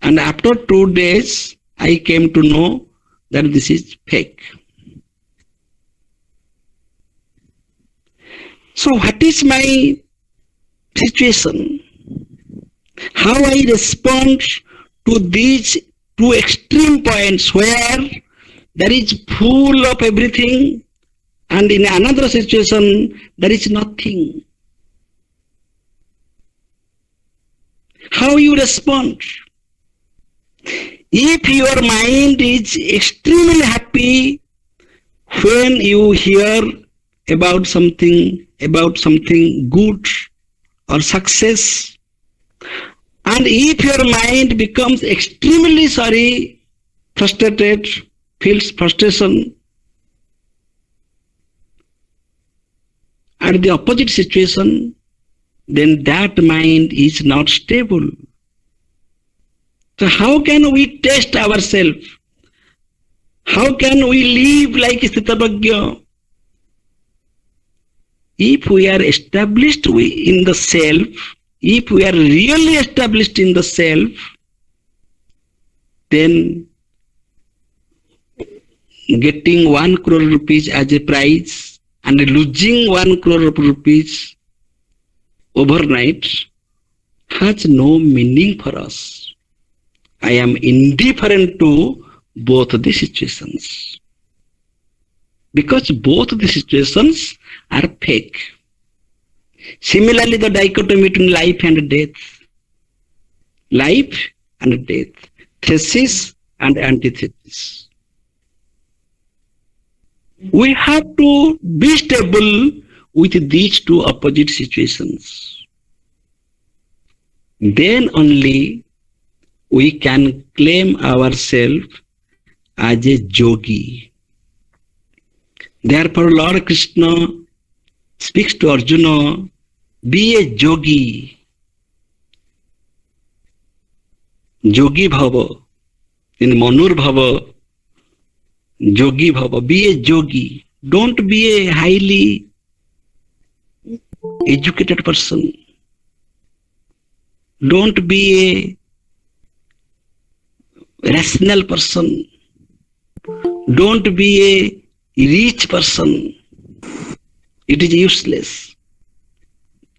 And after 2 days, I came to know that this is fake. So what is my situation? How I respond to these 2 extreme points where there is full of everything, and in another situation there is nothing. How you respond? If your mind is extremely happy when you hear about something good or success, and if your mind becomes extremely sorry, frustrated, feels frustration, at the opposite situation, then that mind is not stable. So how can we test ourselves? How can we live like Sthita Prajna? If we are established in the self, if we are really established in the self, then getting 1 crore rupees as a prize and losing 1 crore rupees overnight has no meaning for us. I am indifferent to both the situations because both the situations are fake. Similarly, the dichotomy between life and death, thesis and antithesis. We have to be stable with these two opposite situations. Then only we can claim ourselves as a yogi. Therefore, Lord Krishna speaks to Arjuna, be a yogi. Yogi bhava. In Manur bhava, yogi bhava. Be a yogi. Don't be a highly educated person. Don't be a rational person. Don't be a rich person. It is useless.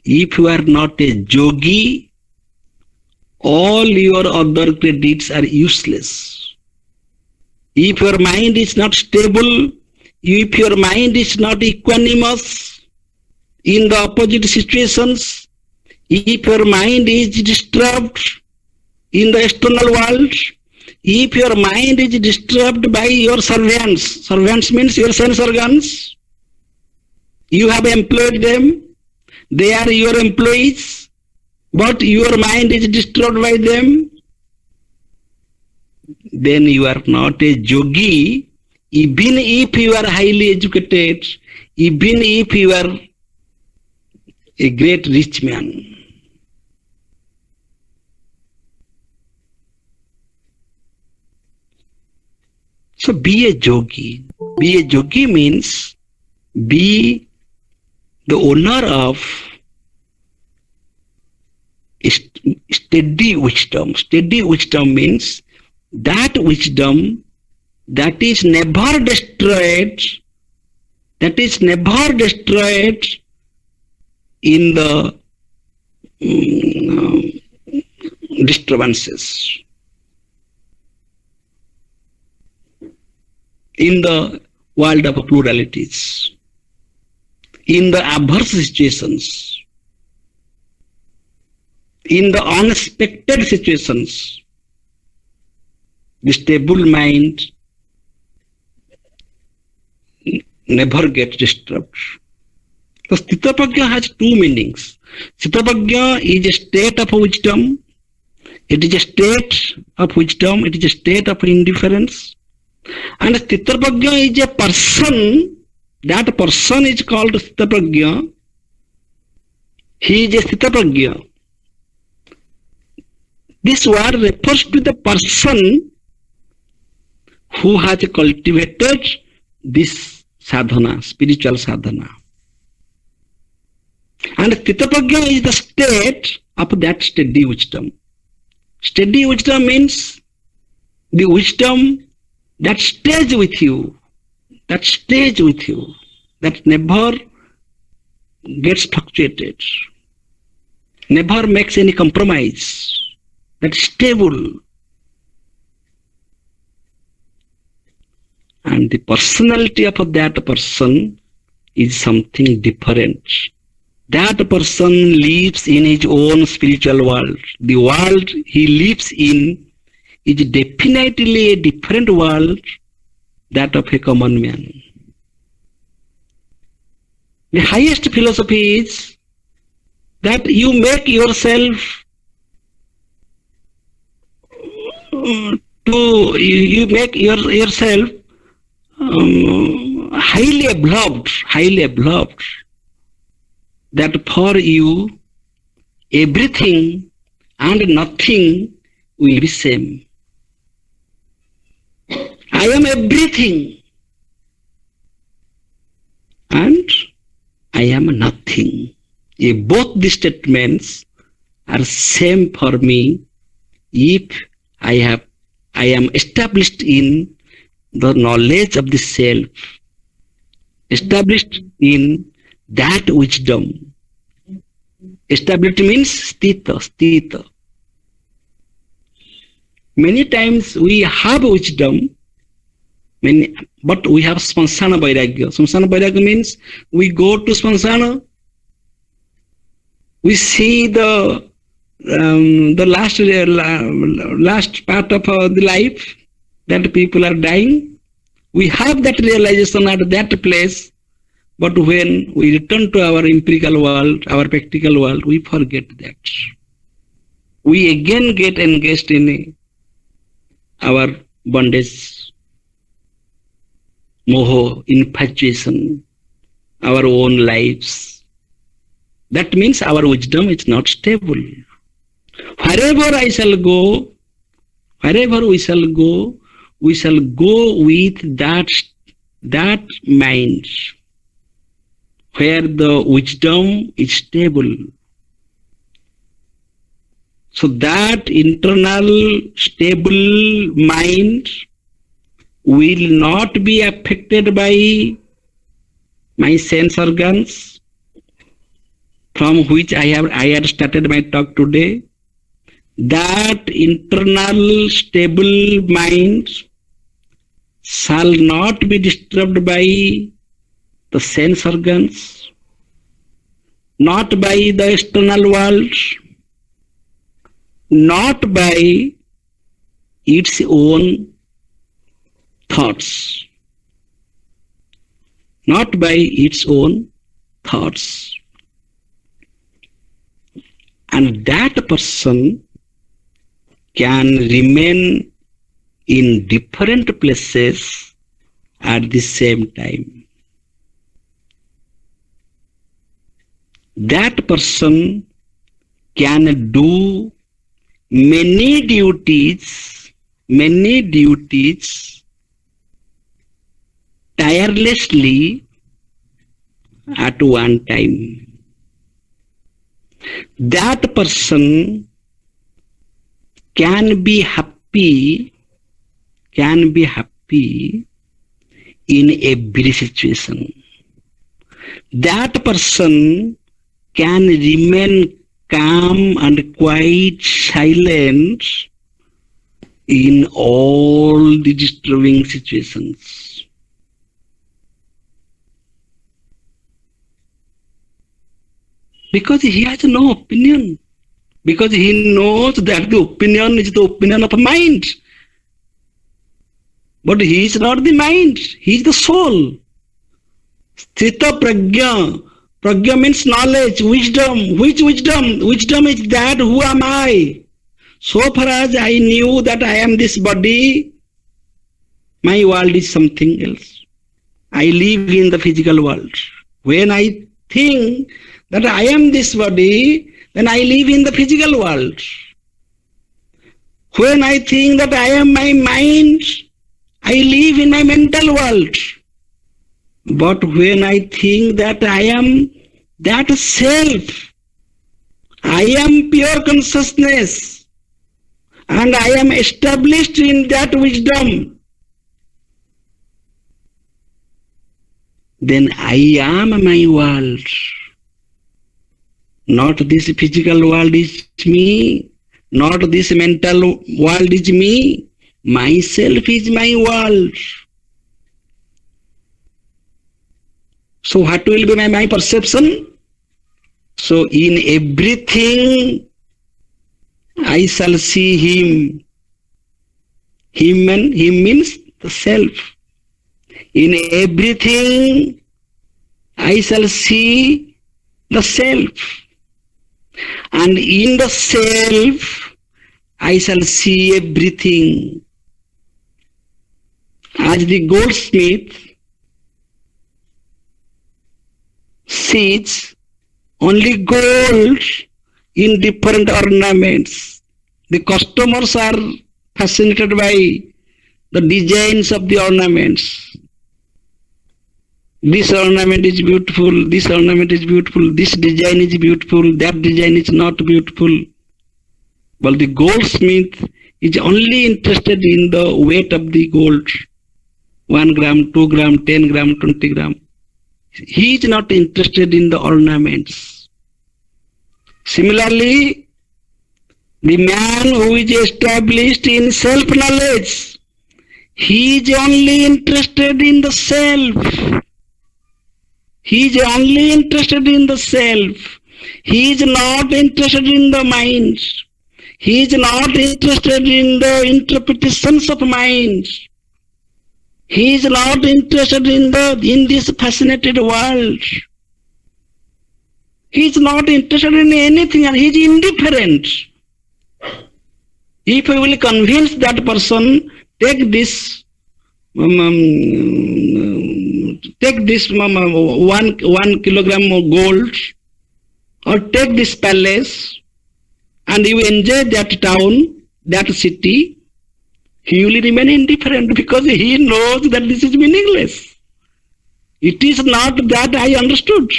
If you are not a yogi, all your other credits are useless. If your mind is not stable, if your mind is not equanimous in the opposite situations, if your mind is disturbed in the external world, if your mind is disturbed by your servants means your sense organs, you have employed them, they are your employees, but your mind is disturbed by them, then you are not a yogi, even if you are highly educated, even if you are a great rich man. So be a yogi. Be a yogi means be the owner of steady wisdom. Steady wisdom means that wisdom that is never destroyed, in the disturbances, in the world of pluralities, in the adverse situations, in the unexpected situations. The stable mind never gets disturbed. So Sthitapagya has two meanings. Sthitapagya is a state of wisdom. It is a state of wisdom. It is a state of indifference. And Sthitapagya is a person. That person is called Sthitapagya. He is a Sthitapagya. This word refers to the person who has cultivated this sadhana, spiritual sadhana. And Sthitapagya is the state of that steady wisdom. Steady wisdom means the wisdom that stays with you, that never gets fluctuated, never makes any compromise, that's stable. And the personality of that person is something different. That person lives in his own spiritual world. The world he lives in is definitely a different world that of a common man. The highest philosophy is that you make yourself yourself highly absorbed, that for you everything and nothing will be same. I am everything and I am nothing. If both these statements are same for me, if I am established in the knowledge of the self, established in that wisdom. Established means sthita. Many times we have wisdom, but we have smansana vairagya. Smansana vairagya means we go to smansana, we see the last part of the life, that people are dying. We have that realization at that place, but when we return to our empirical world, our practical world, we forget that. We again get engaged in our bondage, moho, infatuation, our own lives. That means our wisdom is not stable. Wherever we shall go, we shall go with that mind, where the wisdom is stable. So that internal stable mind will not be affected by my sense organs, from which I had started my talk today. That internal stable mind shall not be disturbed by the sense organs, not by the external world, not by its own thoughts, not by its own thoughts. And that person can remain in different places at the same time. That person can do many duties tirelessly at one time. That person can be happy in every situation. That person can remain calm and quite silent in all the disturbing situations. Because he has no opinion. Because he knows that the opinion is the opinion of mind. But he is not the mind, he is the soul. Sthita prajna. Prajna means knowledge, wisdom. Which wisdom? Wisdom is that who am I? So far as I knew that I am this body, my world is something else. I live in the physical world. When I think that I am this body, then I live in the physical world. When I think that I am my mind, I live in my mental world. But when I think that I am that self, I am pure consciousness, and I am established in that wisdom, then I am my world. Not this physical world is me, not this mental world is me, myself is my world. So what will be my perception? So in everything I shall see him. Him means the self. In everything I shall see the self. And in the self I shall see everything. As the goldsmith sees only gold in different ornaments, the customers are fascinated by the designs of the ornaments. This ornament is beautiful, this ornament is beautiful, this design is beautiful, that design is not beautiful. But the goldsmith is only interested in the weight of the gold. 1 gram, 2 gram, 10 gram, 20 gram. He is not interested in the ornaments. Similarly, the man who is established in self-knowledge, he is only interested in the self. He is only interested in the self. He is not interested in the mind. He is not interested in the interpretations of mind. He is not interested in this fascinated world. He is not interested in anything, and he is indifferent. If we will convince that person, take this 1 kilogram of gold, or take this palace, and you enjoy that town, that city, he will remain indifferent because he knows that this is meaningless. It is not that I understood.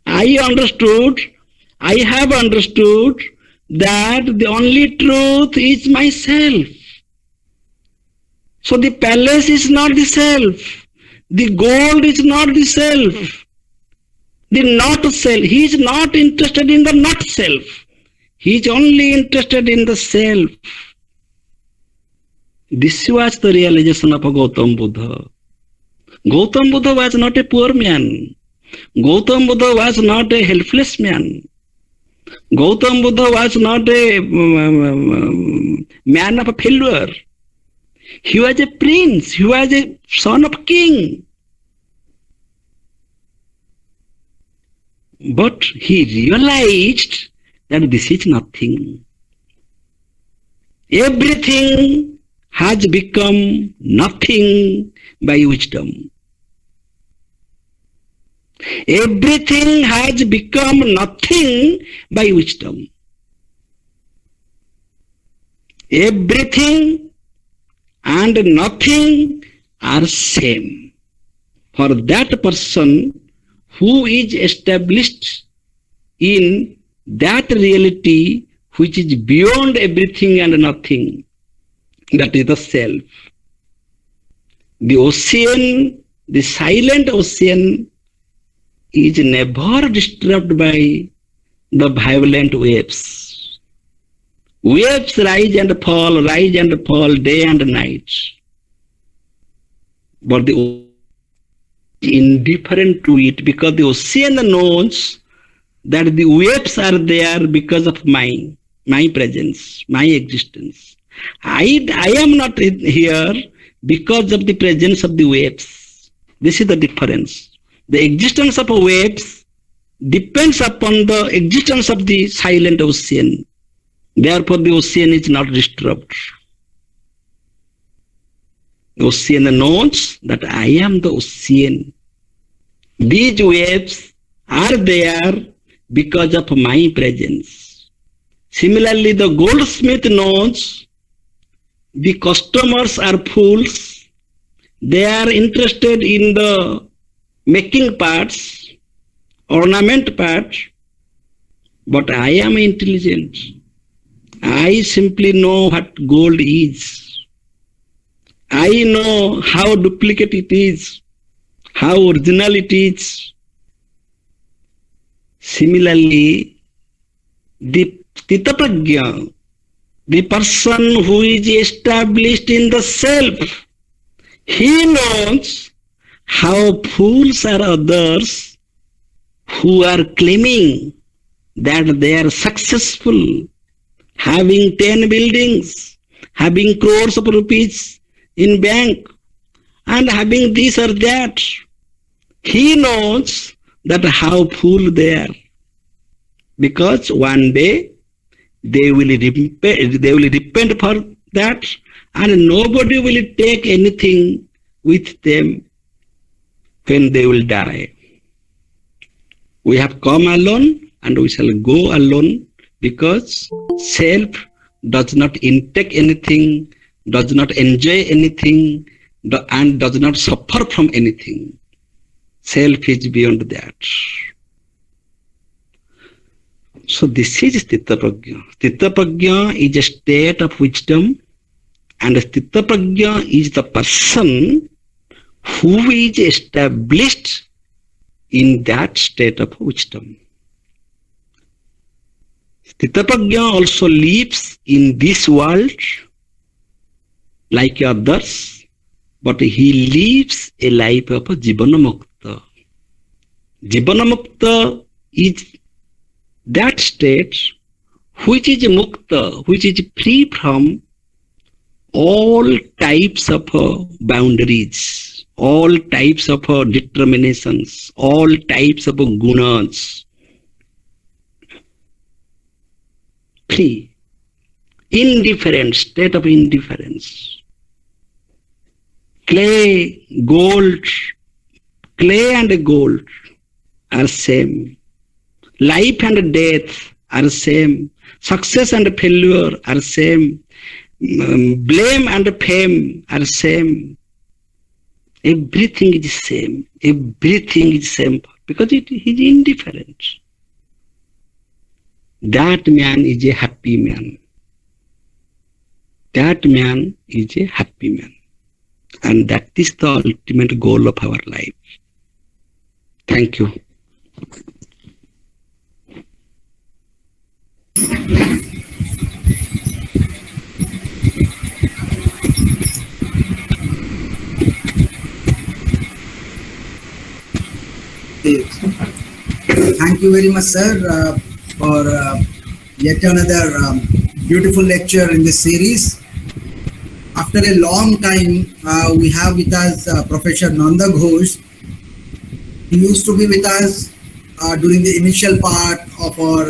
I have understood that the only truth is myself. So the palace is not the self. The gold is not the self. The not self. He is not interested in the not self. He is only interested in the self. This was the realization of Gautam Buddha. Gautam Buddha was not a poor man. Gautam Buddha was not a helpless man. Gautam Buddha was not a man of a failure. He was a prince. He was a son of king. But he realized that this is nothing. Everything has become nothing by wisdom. Everything has become nothing by wisdom. Everything and nothing are same. For that person who is established in that reality which is beyond everything and nothing, that is the self. The ocean, the silent ocean, is never disturbed by the violent waves. Waves rise and fall day and night. But the ocean is indifferent to it because the ocean knows that the waves are there because of my presence, my existence. I am not here because of the presence of the waves. This is the difference. The existence of waves depends upon the existence of the silent ocean. Therefore, the ocean is not disturbed. The ocean knows that I am the ocean. These waves are there because of my presence. Similarly, the goldsmith knows the customers are fools. They are interested in the making parts, ornament parts, but I am intelligent. I simply know what gold is. I know how duplicate it is, how original it is. Similarly, the Stitaprajna, the person who is established in the self, he knows how fools are others who are claiming that they are successful, having 10 buildings, having crores of rupees in bank, and having this or that. He knows that how fool they are, because one day they will repent for that, and nobody will take anything with them when they will die. We have come alone and we shall go alone, because self does not intake anything, does not enjoy anything, and does not suffer from anything. Self is beyond that. So this is Stitaprajna. Stitaprajna is a state of wisdom, and Stitaprajna is the person who is established in that state of wisdom. Sthitaprajna also lives in this world like others, but he lives a life of Jivanamukta. Jivanamukta is that state which is mukta, which is free from all types of boundaries, all types of determinations, all types of gunas. Free. Indifferent, state of indifference. Clay and gold are same. Life and death are same. Success and failure are same. Blame and fame are same. Everything is same. Everything is same because it is indifferent. That man is a happy man. That man is a happy man. And that is the ultimate goal of our life. Thank you. Thank you very much, sir, for yet another beautiful lecture in this series. After a long time, we have with us Professor Nanda Ghosh. He used to be with us during the initial part of our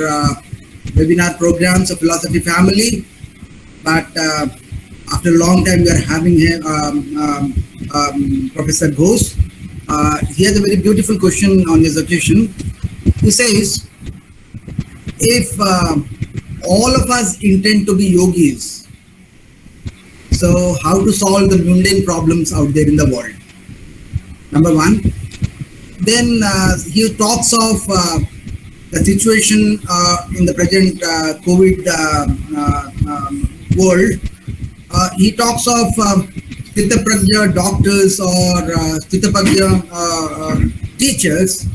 webinar programs of Philosophy Family, but after a long time we are having him, Professor Ghosh. He has a very beautiful question on this occasion. He says, if all of us intend to be yogis, so how to solve the mundane problems out there in the world? Number one. Then he talks of the situation in the present COVID world. He talks of Sthitaprajna doctors or Sthitaprajna teachers,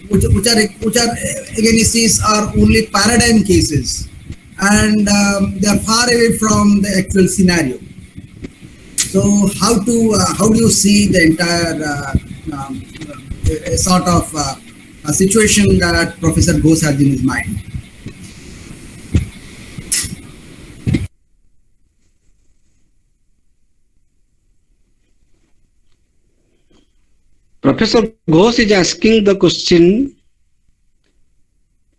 which are again he says are only paradigm cases, and they are far away from the actual scenario. So how do you see the entire a sort of a situation that Professor Ghosh has in his mind? Professor Ghosh is asking the question.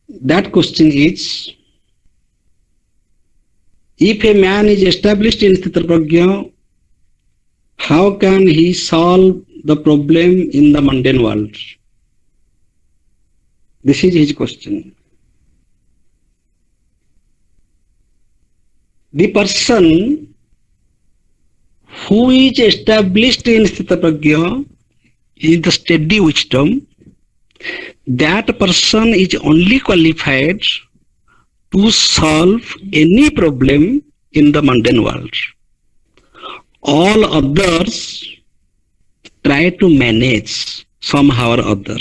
That question is, if a man is established in Sthitaprajna, how can he solve the problem in the mundane world? This is his question. The person who is established in Sthitaprajna in the steady wisdom, that person is only qualified to solve any problem in the mundane world. All others try to manage somehow or other.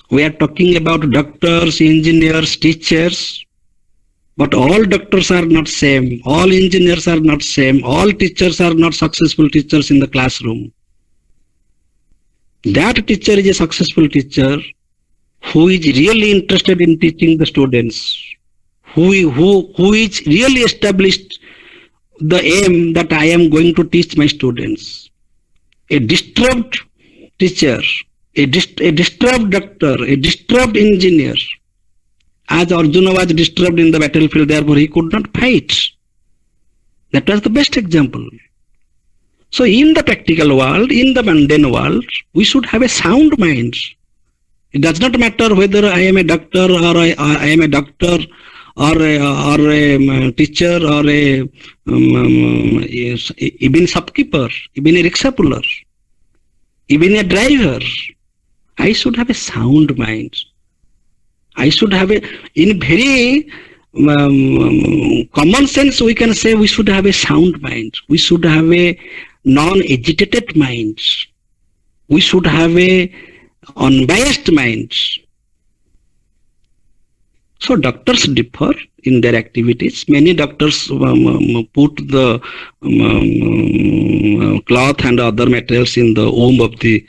We are talking about doctors, engineers, teachers, but all doctors are not same, all engineers are not same, all teachers are not successful teachers in the classroom. That teacher is a successful teacher who is really interested in teaching the students, who is really established the aim that I am going to teach my students. A disturbed teacher, a disturbed doctor, a disturbed engineer. As Arjuna was disturbed in the battlefield, therefore he could not fight. That was the best example. So in the practical world, in the mundane world, we should have a sound mind. It does not matter whether I am a doctor or I am a doctor or a teacher or even shopkeeper, even a rickshaw puller, even a driver. I should have a sound mind. I should have in very common sense, we can say we should have a sound mind. We should have a non-agitated mind. We should have a unbiased mind. So doctors differ in their activities. Many doctors put the cloth and other materials in the womb of the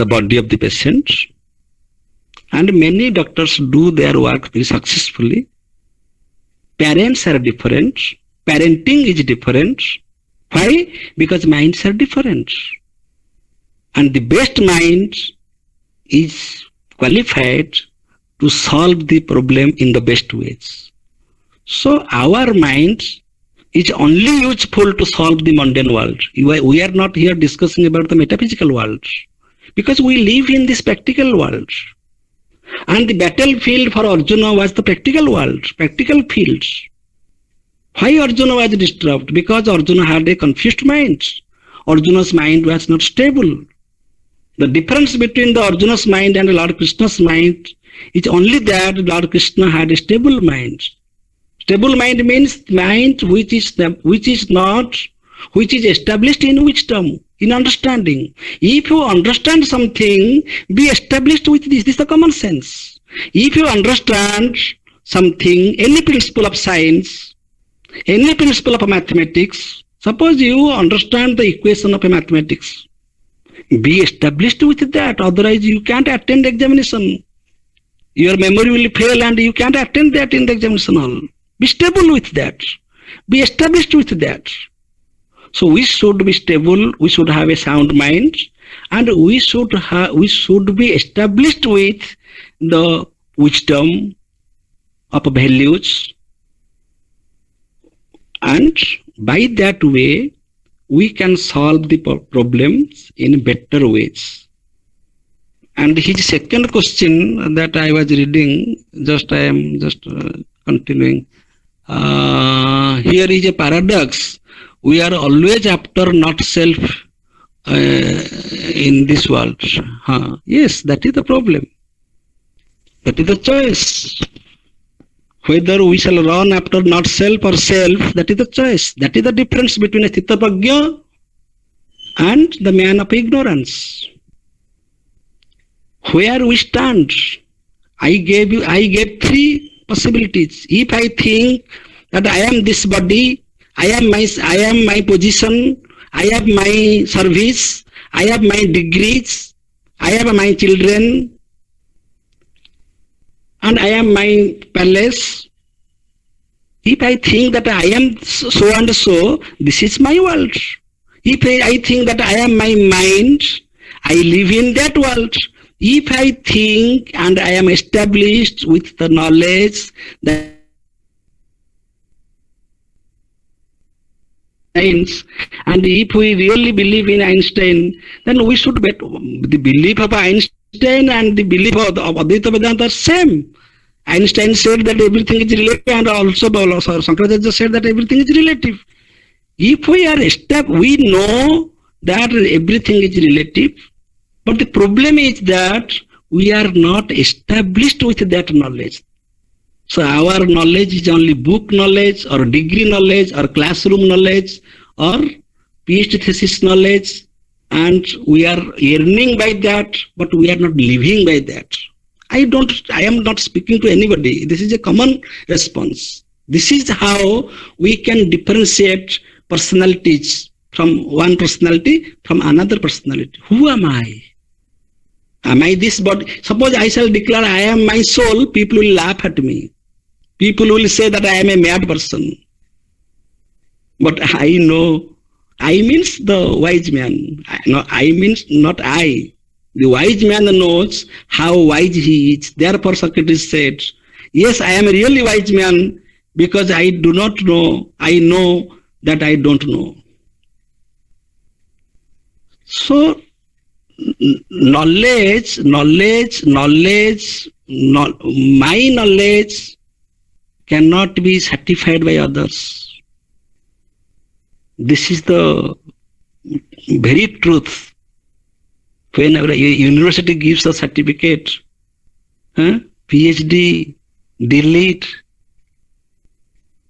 body of the patient, and many doctors do their work very successfully. Parents are different. Parenting is different. Why? Because minds are different, and the best mind is qualified to solve the problem in the best ways. So our mind is only useful to solve the mundane world. We are not here discussing about the metaphysical world, because we live in this practical world. And the battlefield for Arjuna was the practical world, practical fields. Why Arjuna was disturbed? Because Arjuna had a confused mind. Arjuna's mind was not stable. The difference between the Arjuna's mind and Lord Krishna's mind is only that Lord Krishna had a stable mind. Stable mind means mind which is established in wisdom, in understanding. If you understand something, be established with this. This is the common sense. If you understand something, any principle of science, any principle of mathematics, suppose you understand the equation of a mathematics, be established with that. Otherwise, you can't attend examination. Your memory will fail and you can't attend that in the examination hall. Be stable with that. Be established with that. So we should be stable. We should have a sound mind, and we should be established with the wisdom of values. And by that way, we can solve the problems in better ways. And his second question that I was reading, I am continuing. Here is a paradox. We are always after not self in this world. Yes, that is the problem. That is the choice. Whether we shall run after not self or self, that is the choice. That is the difference between a Sthitaprajna and the man of ignorance. Where we stand, I gave three possibilities. If I think that I am this body, I am my position, I have my service, I have my degrees, I have my children, and I am my palace. If I think that I am so and so, this is my world. If I think that I am my mind, I live in that world. If I think and I am established with the knowledge that and if we really believe in Einstein, then we should bet the belief of Einstein and the belief of Advaita Vedanta are same. Einstein said that everything is relative, and also Shankaracharya said that everything is relative. If we are established, we know that everything is relative, but the problem is that we are not established with that knowledge. So our knowledge is only book knowledge or degree knowledge or classroom knowledge or PhD thesis knowledge, and we are earning by that, but we are not living by that. I am not speaking to anybody. This is a common response. This is how we can differentiate personalities from one personality from another personality. Who am I? Am I this body? Suppose I shall declare I am my soul, people will laugh at me. People will say that I am a mad person. But I know, I means the wise man. I means not I. The wise man knows how wise he is. Therefore Socrates said, yes, I am a really wise man because I do not know. I know that I don't know. So my knowledge cannot be certified by others. This is the very truth. Whenever a university gives a certificate, PhD, delete,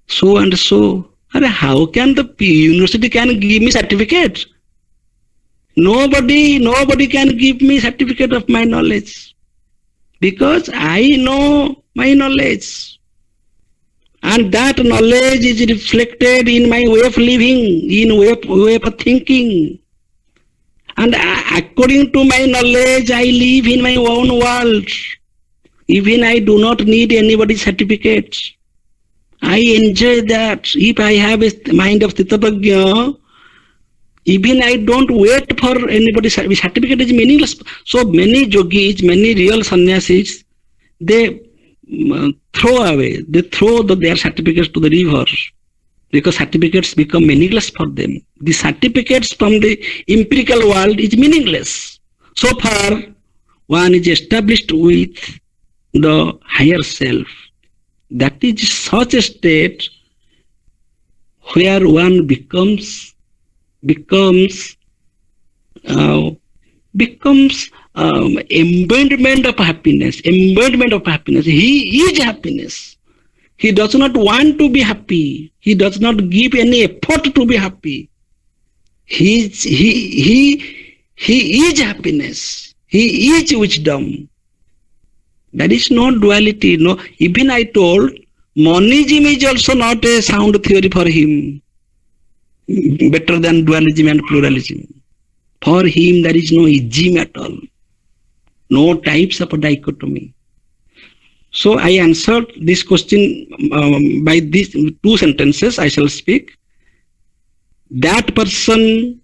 so and so, how can the university can give me certificate? Nobody can give me certificate of my knowledge, because I know my knowledge. And that knowledge is reflected in my way of living, in way of thinking. And according to my knowledge, I live in my own world. Even I do not need anybody's certificate. I enjoy that. If I have a mind of Sthitabhagya, even I don't wait for anybody's certificate is meaningless. So many yogis, many real sannyasis, they throw their certificates to the river, because certificates become meaningless for them. The certificates from the empirical world is meaningless. So far, one is established with the higher self. That is such a state where one becomes embodiment of happiness. Embodiment of happiness. He is happiness. He does not want to be happy. He does not give any effort to be happy. He is happiness. He is wisdom. There is no duality. No, even I told, monism is also not a sound theory for him. Better than dualism and pluralism. For him, there is no ism at all. No types of dichotomy. So I answered this question by these two sentences I shall speak. That person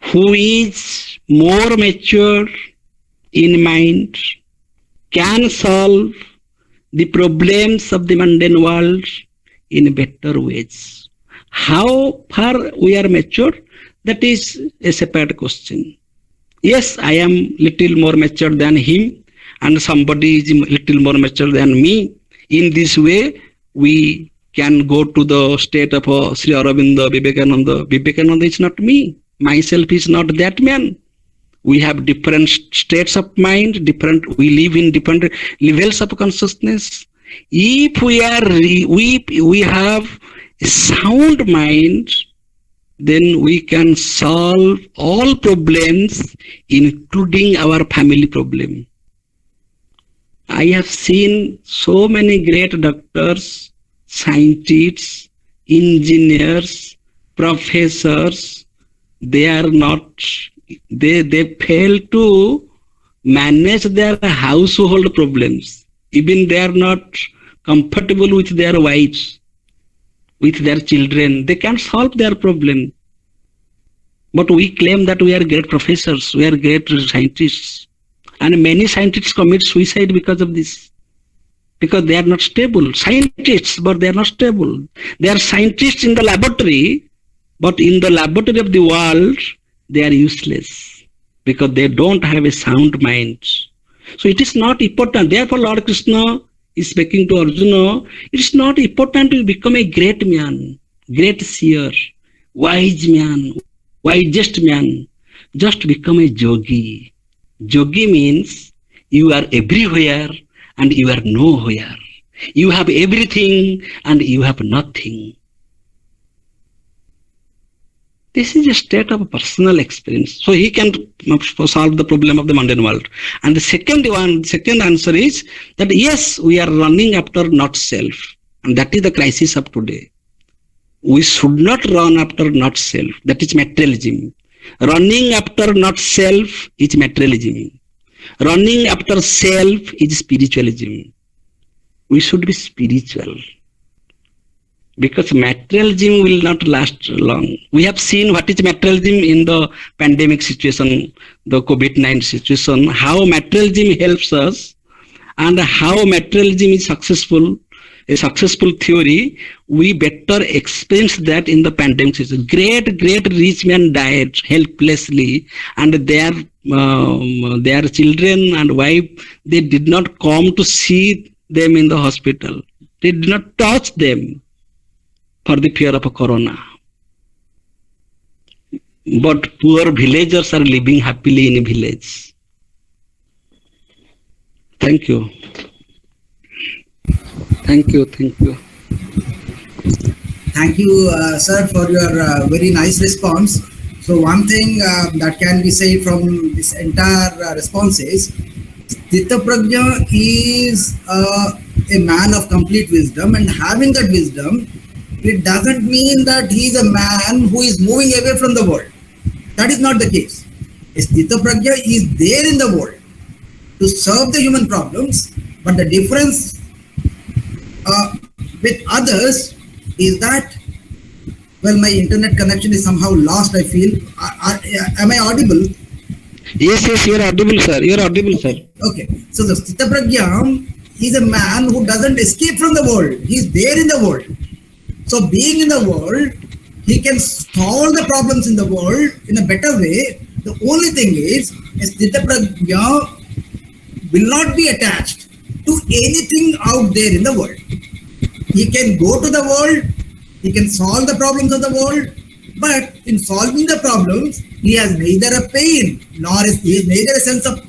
who is more mature in mind can solve the problems of the mundane world in better ways. How far we are mature, that is a separate question. Yes, I am little more mature than him, and somebody is little more mature than me. In this way, we can go to the state of Sri Aurobindo, Vivekananda. Vivekananda is not me. Myself is not that man. We have different states of mind, we live in different levels of consciousness. If we have a sound mind, then we can solve all problems, including our family problem. I have seen so many great doctors, scientists, engineers, professors. They fail to manage their household problems. Even they are not comfortable with their wives, with their children. They can't solve their problem. But we claim that we are great professors, we are great scientists. And many scientists commit suicide because of this. Because they are not stable. Scientists, but they are not stable. They are scientists in the laboratory, but in the laboratory of the world, they are useless. Because they don't have a sound mind. So it is not important. Therefore, Lord Krishna is speaking to Arjuna. It is not important to become a great man, great seer, wise man, wisest man. Just become a yogi. Yogi means you are everywhere and you are nowhere. You have everything and you have nothing. This is a state of personal experience. So he can solve the problem of the mundane world. And the second answer is that yes, we are running after not self. And that is the crisis of today. We should not run after not self. That is materialism. Running after not self is materialism. Running after self is spiritualism. We should be spiritual. Because materialism will not last long. We have seen what is materialism in the pandemic situation, the COVID-19 situation, how materialism helps us and how materialism is successful, a successful theory. We better experience that in the pandemic situation. Great rich men died helplessly, and their children and wife, they did not come to see them in the hospital. They did not touch them for the fear of a corona. But poor villagers are living happily in a village. Thank you. Thank you. Thank you, sir, for your very nice response. So one thing that can be said from this entire response is Stitaprajna is a man of complete wisdom, and having that wisdom, it doesn't mean that he is a man who is moving away from the world. That is not the case. Stitaprajna is there in the world to serve the human problems, but the difference with others is that, well, my internet connection is somehow lost, I feel. Am I audible? Yes, you are audible, sir. You are audible, sir. Okay. So the Stitaprajna is a man who doesn't escape from the world. He is there in the world. So being in the world, he can solve the problems in the world in a better way. The only thing is, a Stitaprajna will not be attached to anything out there in the world. He can go to the world, he can solve the problems of the world, but in solving the problems, he has neither a pain, nor is he has neither a sense of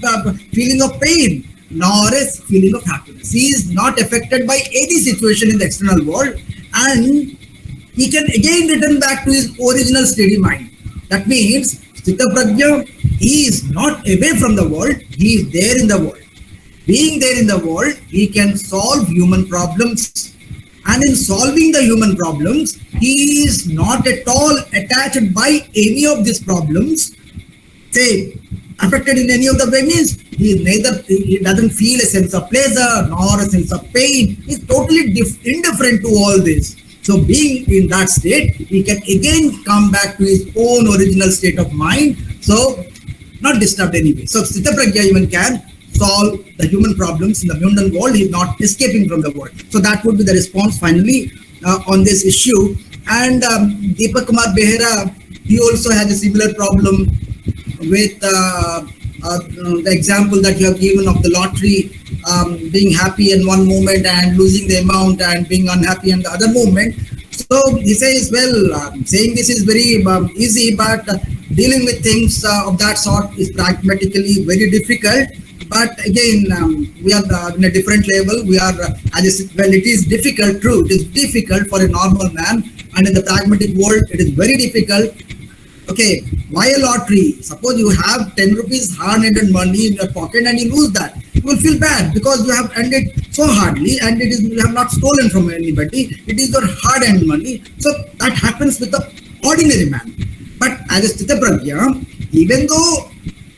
feeling of pain, nor a feeling of happiness. He is not affected by any situation in the external world, and he can again return back to his original steady mind. That means Stitaprajna, he is not away from the world, he is there in the world. Being there in the world, he can solve human problems. And in solving the human problems, he is not at all attached by any of these problems. Say, affected in any of the way means he doesn't feel a sense of pleasure nor a sense of pain. He's totally indifferent to all this. So being in that state, he can again come back to his own original state of mind. So not disturbed anyway. So Stitaprajna even can solve the human problems in the mundane world. He is not escaping from the world. So that would be the response finally on this issue. And Deepak Kumar Behera, he also has a similar problem with the example that you have given of the lottery, being happy in one moment and losing the amount and being unhappy in the other moment. So he says, well, saying this is very easy, but dealing with things of that sort is pragmatically very difficult. But again, we are in a different level. We are, well, it is difficult, true. It is difficult for a normal man. And in the pragmatic world, it is very difficult. Okay, why a lottery? Suppose you have 10 rupees hard-earned money in your pocket and you lose that. You will feel bad because you have earned it so hardly and you have not stolen from anybody. It is your hard-earned money. So that happens with the ordinary man. But as a Stitaprajna, even though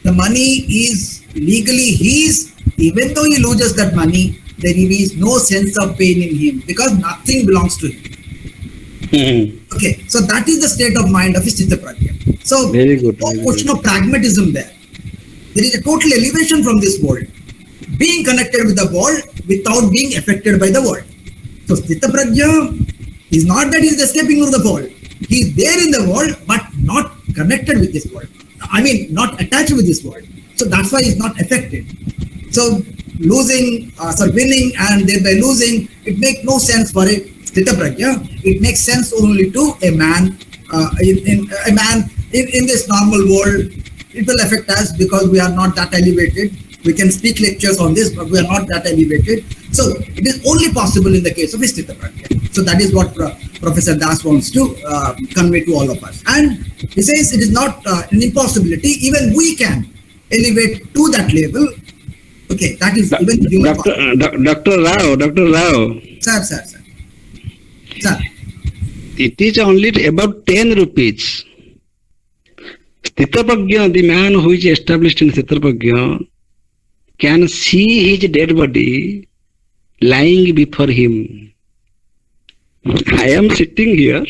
the money is legally his, even though he loses that money, there is no sense of pain in him because nothing belongs to him. Okay, so that is the state of mind of Stitaprajna. So Very good, no very question of pragmatism there. There is a total elevation from this world, being connected with the world without being affected by the world. So Stitaprajna is not that he is escaping from the world. He is there in the world, but not connected with this world. I mean, not attached with this world. So that's why he's not affected. So winning and thereby losing, it makes no sense for a Stitaprajna. It makes sense only to a man. In this normal world, it will affect us because we are not that elevated. We can speak lectures on this, but we are not that elevated. So it is only possible in the case of a Stitaprajna. So that is what Professor Das wants to convey to all of us. And he says it is not an impossibility. Even we can elevate to that level. Okay, that is even human. Dr. Rao. Sir. It is only about 10 rupees. Stitaprajna, the man who is established in Stitaprajna, can see his dead body lying before him. I am sitting here.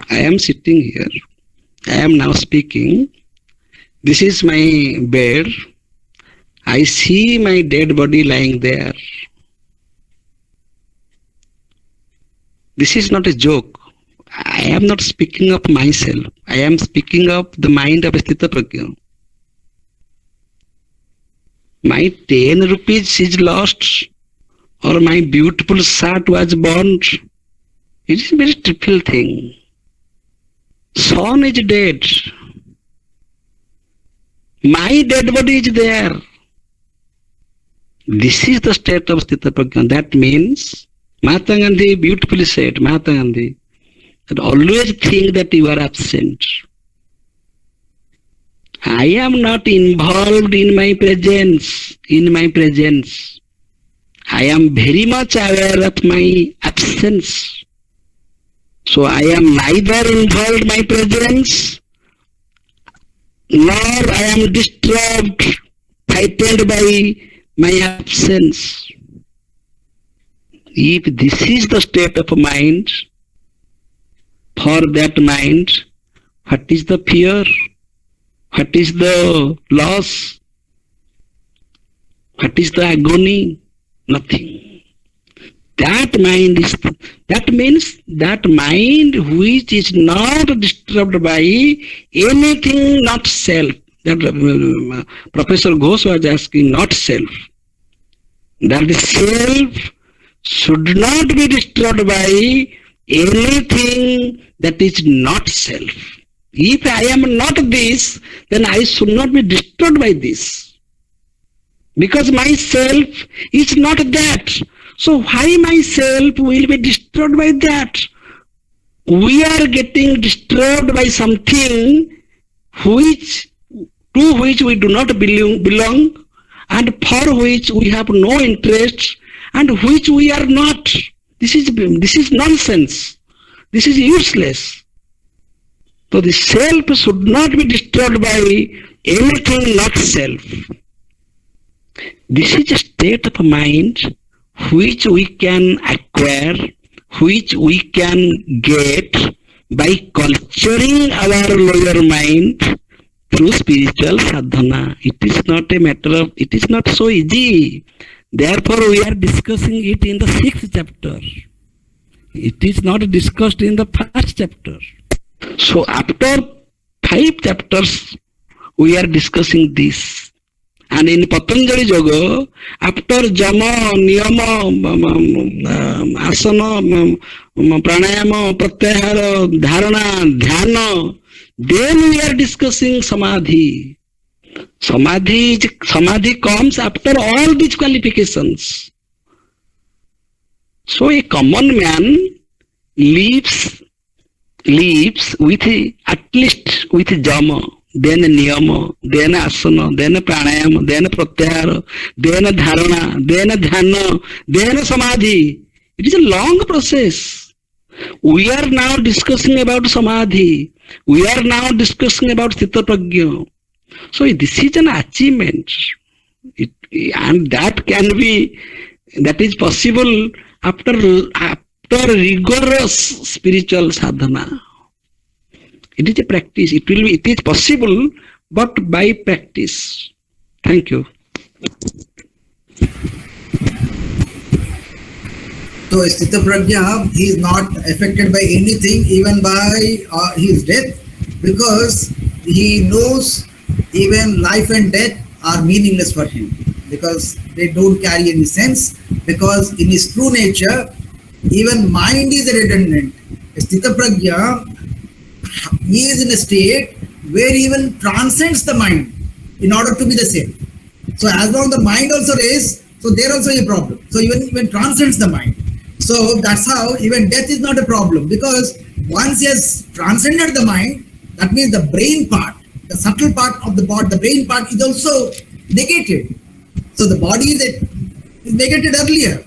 I am now speaking. This is my bed. I see my dead body lying there. This is not a joke. I am not speaking of myself. I am speaking of the mind of Stitaprajna. My 10 rupees is lost, or my beautiful shirt was burnt. It is a very trivial thing. Son is dead. My dead body is there. This is the state of Stitaprajna. That means, Mahatma Gandhi beautifully said, Mahatma Gandhi, and always think that you are absent. I am not involved in my presence. I am very much aware of my absence. So I am neither involved in my presence, nor I am disturbed, frightened by my absence. If this is the state of mind, for that mind, what is the fear? What is the loss? What is the agony? Nothing. That means that mind which is not disturbed by anything not self. That Professor Ghosh was asking, not self. That the self should not be disturbed by anything that is not self. If I am not this, then I should not be disturbed by this. Because myself is not that. So why myself will be disturbed by that? We are getting disturbed by something to which we do not belong, and for which we have no interest, and which we are not. This is nonsense. This is useless. So the self should not be disturbed by anything not self. This is a state of mind which we can acquire, which we can get by culturing our lower mind through spiritual sadhana. It is not a matter of, it is not so easy. Therefore, we are discussing it in the 6th chapter. It is not discussed in the 1st chapter. So after 5 chapters, we are discussing this. And in Patanjali Yoga, after Jama, Niyama, Asana, Pranayama, Pratyahara, Dharana, Dhyana, then we are discussing Samadhi. Samadhi comes after all these qualifications. So a common man lives with at least with Jama, then Niyama, then Asana, then Pranayama, then Pratyahara, then Dharana, then Dhyana, then Samadhi. It is a long process. We are now discussing about Samadhi. We are now discussing about Sthita Prajna. So this is an achievement. And that is possible after rigorous spiritual sadhana. It is a practice. It is possible, but by practice. Thank you. So Sthita Prajna, he is not affected by anything, even by his death, because he knows even life and death are meaningless for him, because they don't carry any sense, because in his true nature, even mind is redundant. Sthita Prajna, he is in a state where he even transcends the mind in order to be the same. So as long the mind also is, so there also a problem. So even transcends the mind. So that's how even death is not a problem, because once he has transcended the mind, that means the brain part, the subtle part of the body, the brain part is also negated. So the body is negated earlier.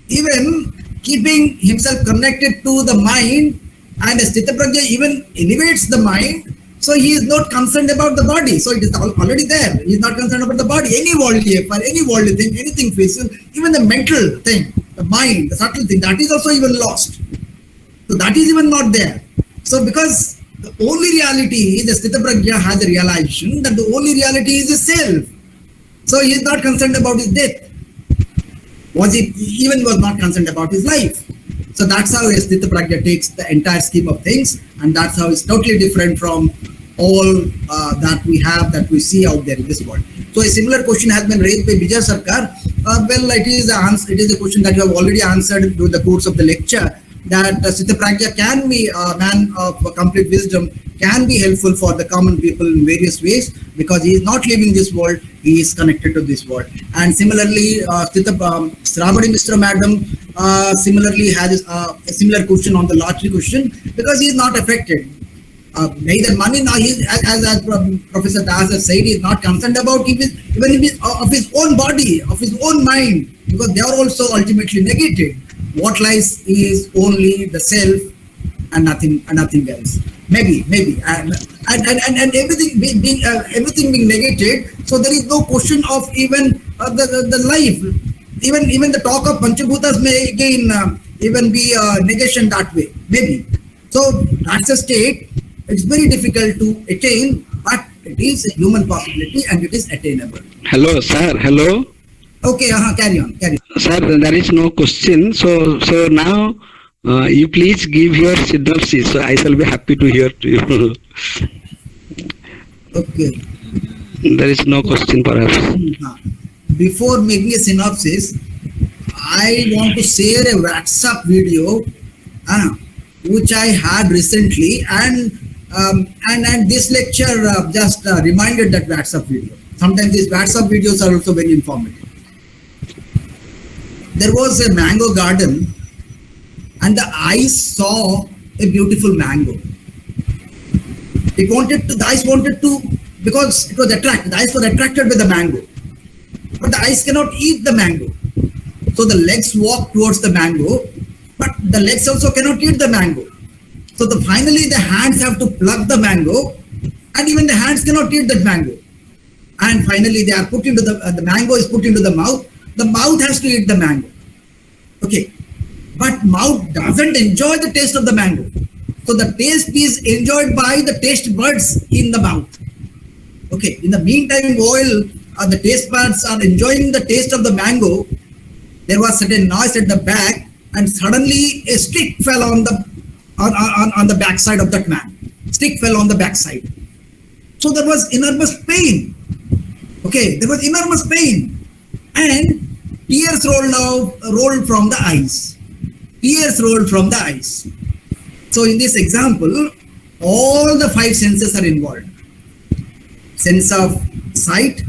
Even keeping himself connected to the mind, and Sthita Prajna even elevates the mind, so he is not concerned about the body. So it is already there. He is not concerned about the body. Any worldly affair, any worldly thing, anything physical, even the mental thing, the mind, the subtle thing, that is also even lost. So that is even not there. So because the only reality is, the Sthita Prajna has a realization that the only reality is the self. So he is not concerned about his death. He was not concerned about his life. So that's how Sthita Prajna takes the entire scheme of things, and that's how it's totally different from all that we see out there in this world. So a similar question has been raised by Vijay Sarkar. Well, it is a question that you have already answered during the course of the lecture, that Siddha Pragya can be a man of complete wisdom, can be helpful for the common people in various ways, because he is not leaving this world, he is connected to this world. And similarly, Shravani Mishra madam similarly has a similar question on the lottery question, because he is not affected. Neither money, nor as Professor Das has said, he is not concerned about even of his own body, of his own mind, because they are also ultimately negated. What lies is only the self and nothing else. Maybe, and everything being negated. So there is no question of even the life. Even the talk of Panchabhutas may again even be negation that way. Maybe. So that's a state. It's very difficult to attain, but it is a human possibility and it is attainable. Hello, sir. Hello. Okay, carry on. Sir, there is no question. So now you please give your synopsis. So I shall be happy to hear to you. Okay. There is no question perhaps. Before making a synopsis, I want to share a WhatsApp video which I had recently, and this lecture just reminded that WhatsApp video. Sometimes these WhatsApp videos are also very informative. There was a mango garden, and the eyes saw a beautiful mango. The eyes wanted to, because it was attracted. The eyes were attracted by the mango, but the eyes cannot eat the mango. So the legs walk towards the mango, but the legs also cannot eat the mango. So finally the hands have to pluck the mango, and even the hands cannot eat that mango. And finally they are put into the mango is put into the mouth. The mouth has to eat the mango. Okay, but mouth doesn't enjoy the taste of the mango. So the taste is enjoyed by the taste buds in the mouth. Okay, in the meantime, while the taste buds are enjoying the taste of the mango, there was certain noise at the back, and suddenly a stick fell on the backside of that man. Stick fell on the backside. So there was enormous pain. Okay, there was enormous pain, and tears rolled from the eyes. Tears rolled from the eyes. So in this example, all the five senses are involved. Sense of sight,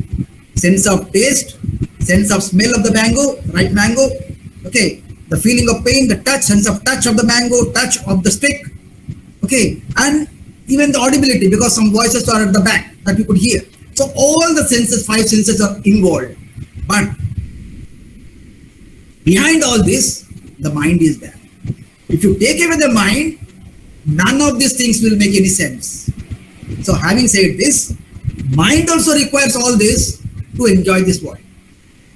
sense of taste, sense of smell of the mango, ripe mango. Okay, the feeling of pain, the touch, sense of touch of the mango, touch of the stick. Okay, and even the audibility, because some voices are at the back that you could hear. So all the senses, five senses are involved. But behind all this, the mind is there. If you take away the mind, none of these things will make any sense. So having said this, mind also requires all this to enjoy this world.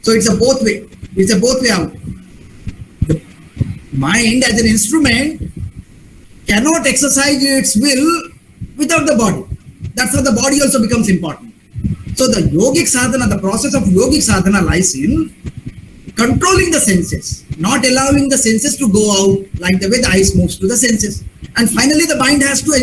So it's a both way. It's a both way out. The mind as an instrument cannot exercise its will without the body. That's how the body also becomes important. So the yogic sadhana, the process of yogic sadhana lies in controlling the senses, not allowing the senses to go out like the way the eyes moves to the senses. And finally the mind has to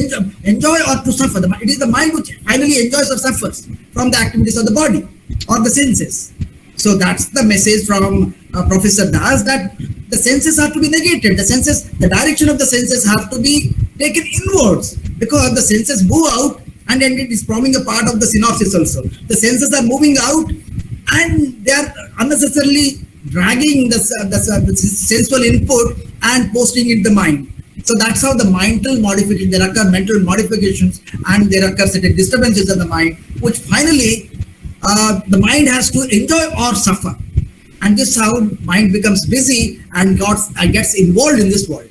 enjoy or to suffer. It is the mind which finally enjoys or suffers from the activities of the body or the senses. So that's the message from Professor Das, that the senses have to be negated. The direction of the senses have to be taken inwards, because the senses move out, and then it is forming a part of the synopsis also. The senses are moving out, and they are unnecessarily dragging the sensual input and posting it in the mind. So that's how the mental modification, there occur mental modifications, and there occur certain disturbances in the mind, which finally the mind has to enjoy or suffer. And this is how mind becomes busy and gets involved in this world.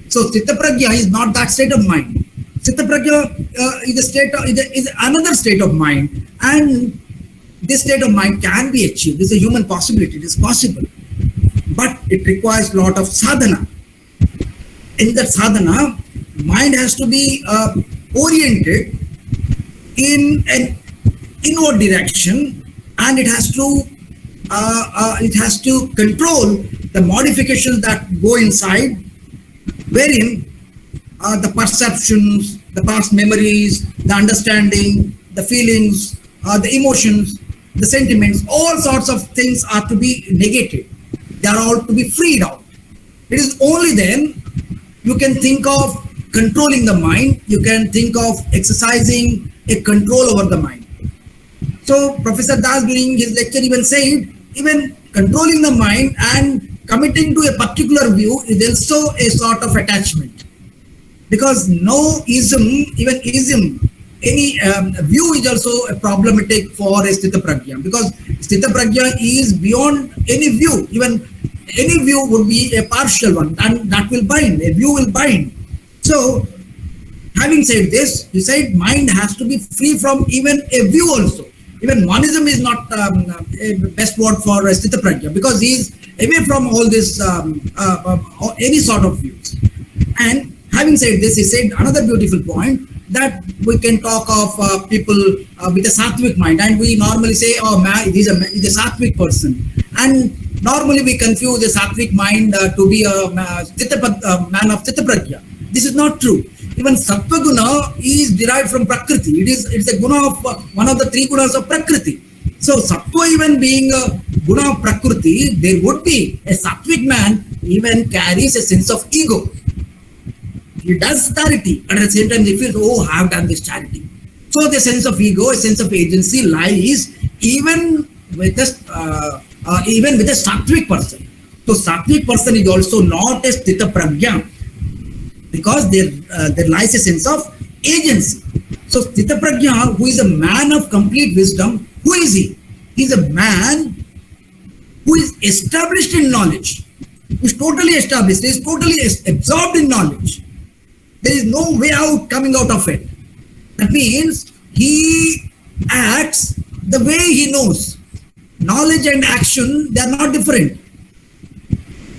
So Chitta Pragya is not that state of mind. Chitta Pragya is another state of mind, and this state of mind can be achieved. This is a human possibility. It is possible, but it requires a lot of sadhana. In that sadhana, mind has to be oriented in an inward direction, and it has to control the modifications that go inside, wherein the perceptions, the past memories, the understanding, the feelings, the emotions, the sentiments, all sorts of things are to be negated. They are all to be freed out. It is only then You can think of controlling the mind. You can think of exercising a control over the mind. So Professor Das during his lecture even said, even controlling the mind and committing to a particular view is also a sort of attachment. Because no ism, even ism, any view is also a problematic for a Sthita Prajna. Because Sthita Prajna is beyond any view. Even any view would be a partial one, and that will bind. A view will bind. So, having said this, he said mind has to be free from even a view also. Even monism is not a best word for Sthita Prajna, because he is away from all this, any sort of views. And having said this, he said another beautiful point, that we can talk of people with a sattvic mind, and we normally say, oh man, he's a sattvic person. And normally we confuse a sattvic mind to be a man of Sthita Prajna. This is not true. Even Sattva Guna is derived from Prakriti. It's a guna of one of the three gunas of Prakriti. So Sattva even being a guna of Prakriti, there would be a Sattvic man even carries a sense of ego. He does charity, but at the same time he feels, oh, I have done this charity. So the sense of ego, a sense of agency lies even with a Sattvic person. So Sattvic person is also not a Sthita Prajna, because there lies a sense of agency. So Sthita Prajna, who is a man of complete wisdom, who is he? He is a man who is established in knowledge. He is totally established. He is totally absorbed in knowledge. There is no way out coming out of it. That means he acts the way he knows. Knowledge and action, they are not different.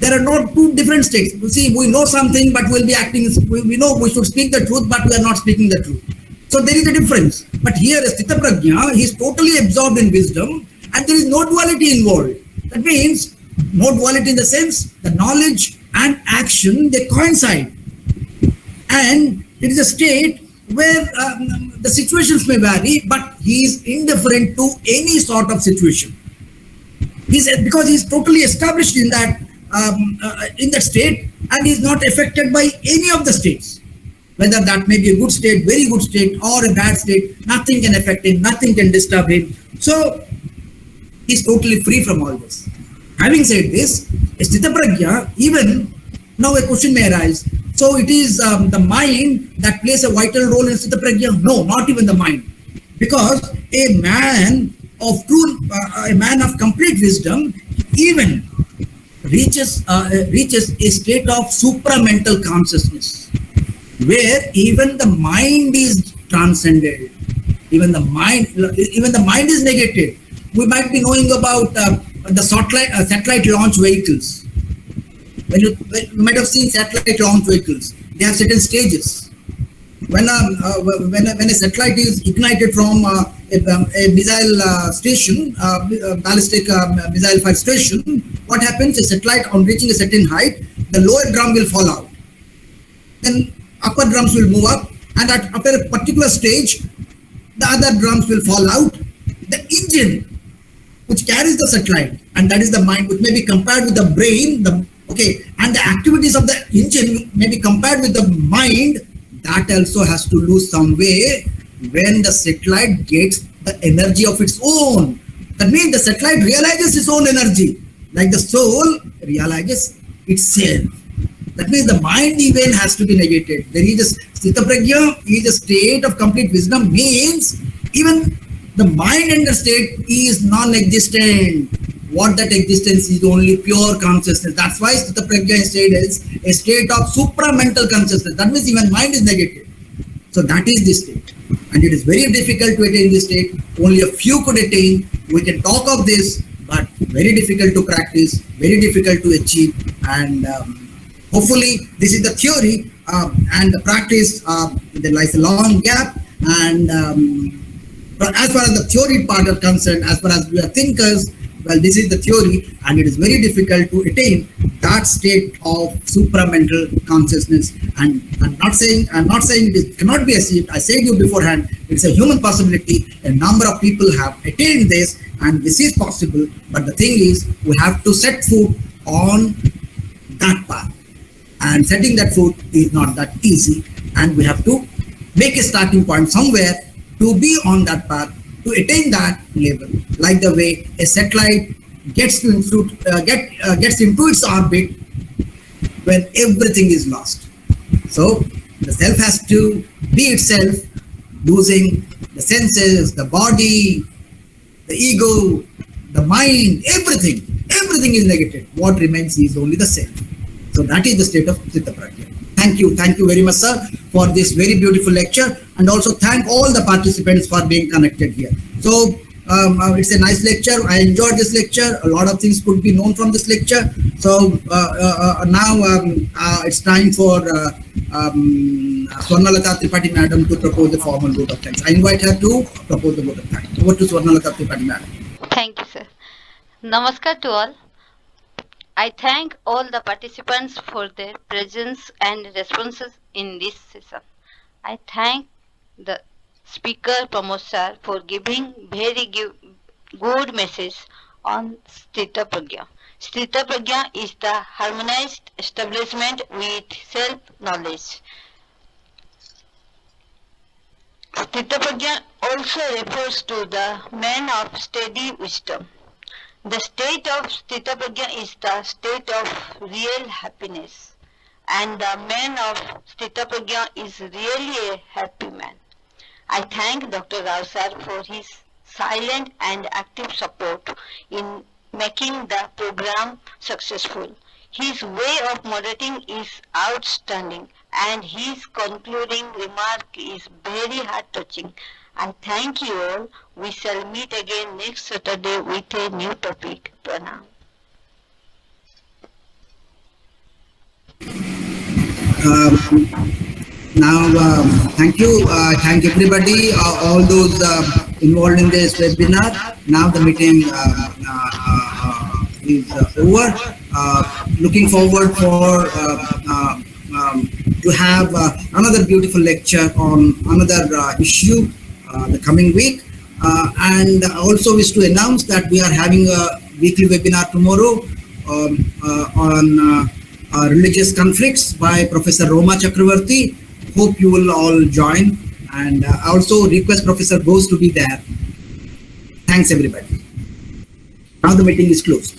There are not two different states. You see, we know something, but we'll be acting. We know we should speak the truth, but we are not speaking the truth. So there is a difference. But here, Sthita Prajna, he is totally absorbed in wisdom, and there is no duality involved. That means no duality in the sense the knowledge and action, they coincide. And it is a state where the situations may vary, but he is indifferent to any sort of situation. Because he is totally established in that state, and is not affected by any of the states. Whether that may be a good state, very good state, or a bad state, nothing can affect him, nothing can disturb him. So he is totally free from all this. Having said this, Sthita Prajna, even now a question may arise. So it is the mind that plays a vital role in Sthita Prajna? No, not even the mind. Because a man of complete wisdom even reaches a state of supramental consciousness, where even the mind is transcended. Even the mind is negated. We might be knowing about the satellite launch vehicles. You might have seen satellite launch vehicles. They have certain stages. When a satellite is ignited from a missile station, ballistic missile fire station, what happens? A satellite, on reaching a certain height, the lower drum will fall out. Then upper drums will move up, and after a particular stage, the other drums will fall out. The engine which carries the satellite, and that is the mind, which may be compared with the brain, and the activities of the engine may be compared with the mind, that also has to lose some way when the satellite gets the energy of its own. That means the satellite realizes its own energy, like the soul realizes itself. That means the mind even has to be negated. There is a Sthita Prajna, is a state of complete wisdom, means even the mind and the state is non-existent. What that existence is only pure consciousness. That's why Sthita Prajna state is a state of supramental consciousness. That means even mind is negative. So that is the state. And it is very difficult to attain this state. Only a few could attain. We can talk of this, but very difficult to practice, very difficult to achieve. And hopefully this is the theory, and the practice, there lies a long gap. And as far as the theory part is concerned, as far as we are thinkers, well, this is the theory, and it is very difficult to attain that state of supramental consciousness. And I'm not saying it cannot be achieved. I said you beforehand, it's a human possibility. A number of people have attained this, and this is possible. But the thing is, we have to set foot on that path. And setting that foot is not that easy, and we have to make a starting point somewhere to be on that path, to attain that level. Like the way a satellite gets gets into its orbit when everything is lost. So the self has to be itself, losing the senses, the body, the ego, the mind, everything. Everything is negated. What remains is only the self. So that is the state of Chitta Prajna. Thank you very much, sir, for this very beautiful lecture, and also thank all the participants for being connected here. So it's a nice lecture. I enjoyed this lecture. A lot of things could be known from this lecture. So now it's time for Swarnalata Tripathi Madam to propose the formal vote of thanks. I invite her to propose the vote of thanks. Over to Swarnalata Tripathi Madam. Thank you, sir. Namaskar to all. I thank all the participants for their presence and responses in this session. I thank the speaker Pramod sir for giving very good message on Sthita Prajna. Sthita Prajna is the harmonized establishment with self-knowledge. Sthita Prajna also refers to the man of steady wisdom. The state of Sthita Prajna is the state of real happiness, and the man of Sthita Prajna is really a happy man. I thank Dr. Rao sir for his silent and active support in making the program successful. His way of moderating is outstanding, and his concluding remark is very heart-touching. I thank you all. We shall meet again next Saturday with a new topic. Pranam. Now, thank you. Thank everybody, all those involved in this webinar. Now the meeting is over. Looking forward for to have another beautiful lecture on another issue the coming week. And also wish to announce that we are having a weekly webinar tomorrow on religious conflicts by Professor Roma Chakravarti. Hope you will all join, and also request Professor Bose to be there. Thanks everybody. Now the meeting is closed.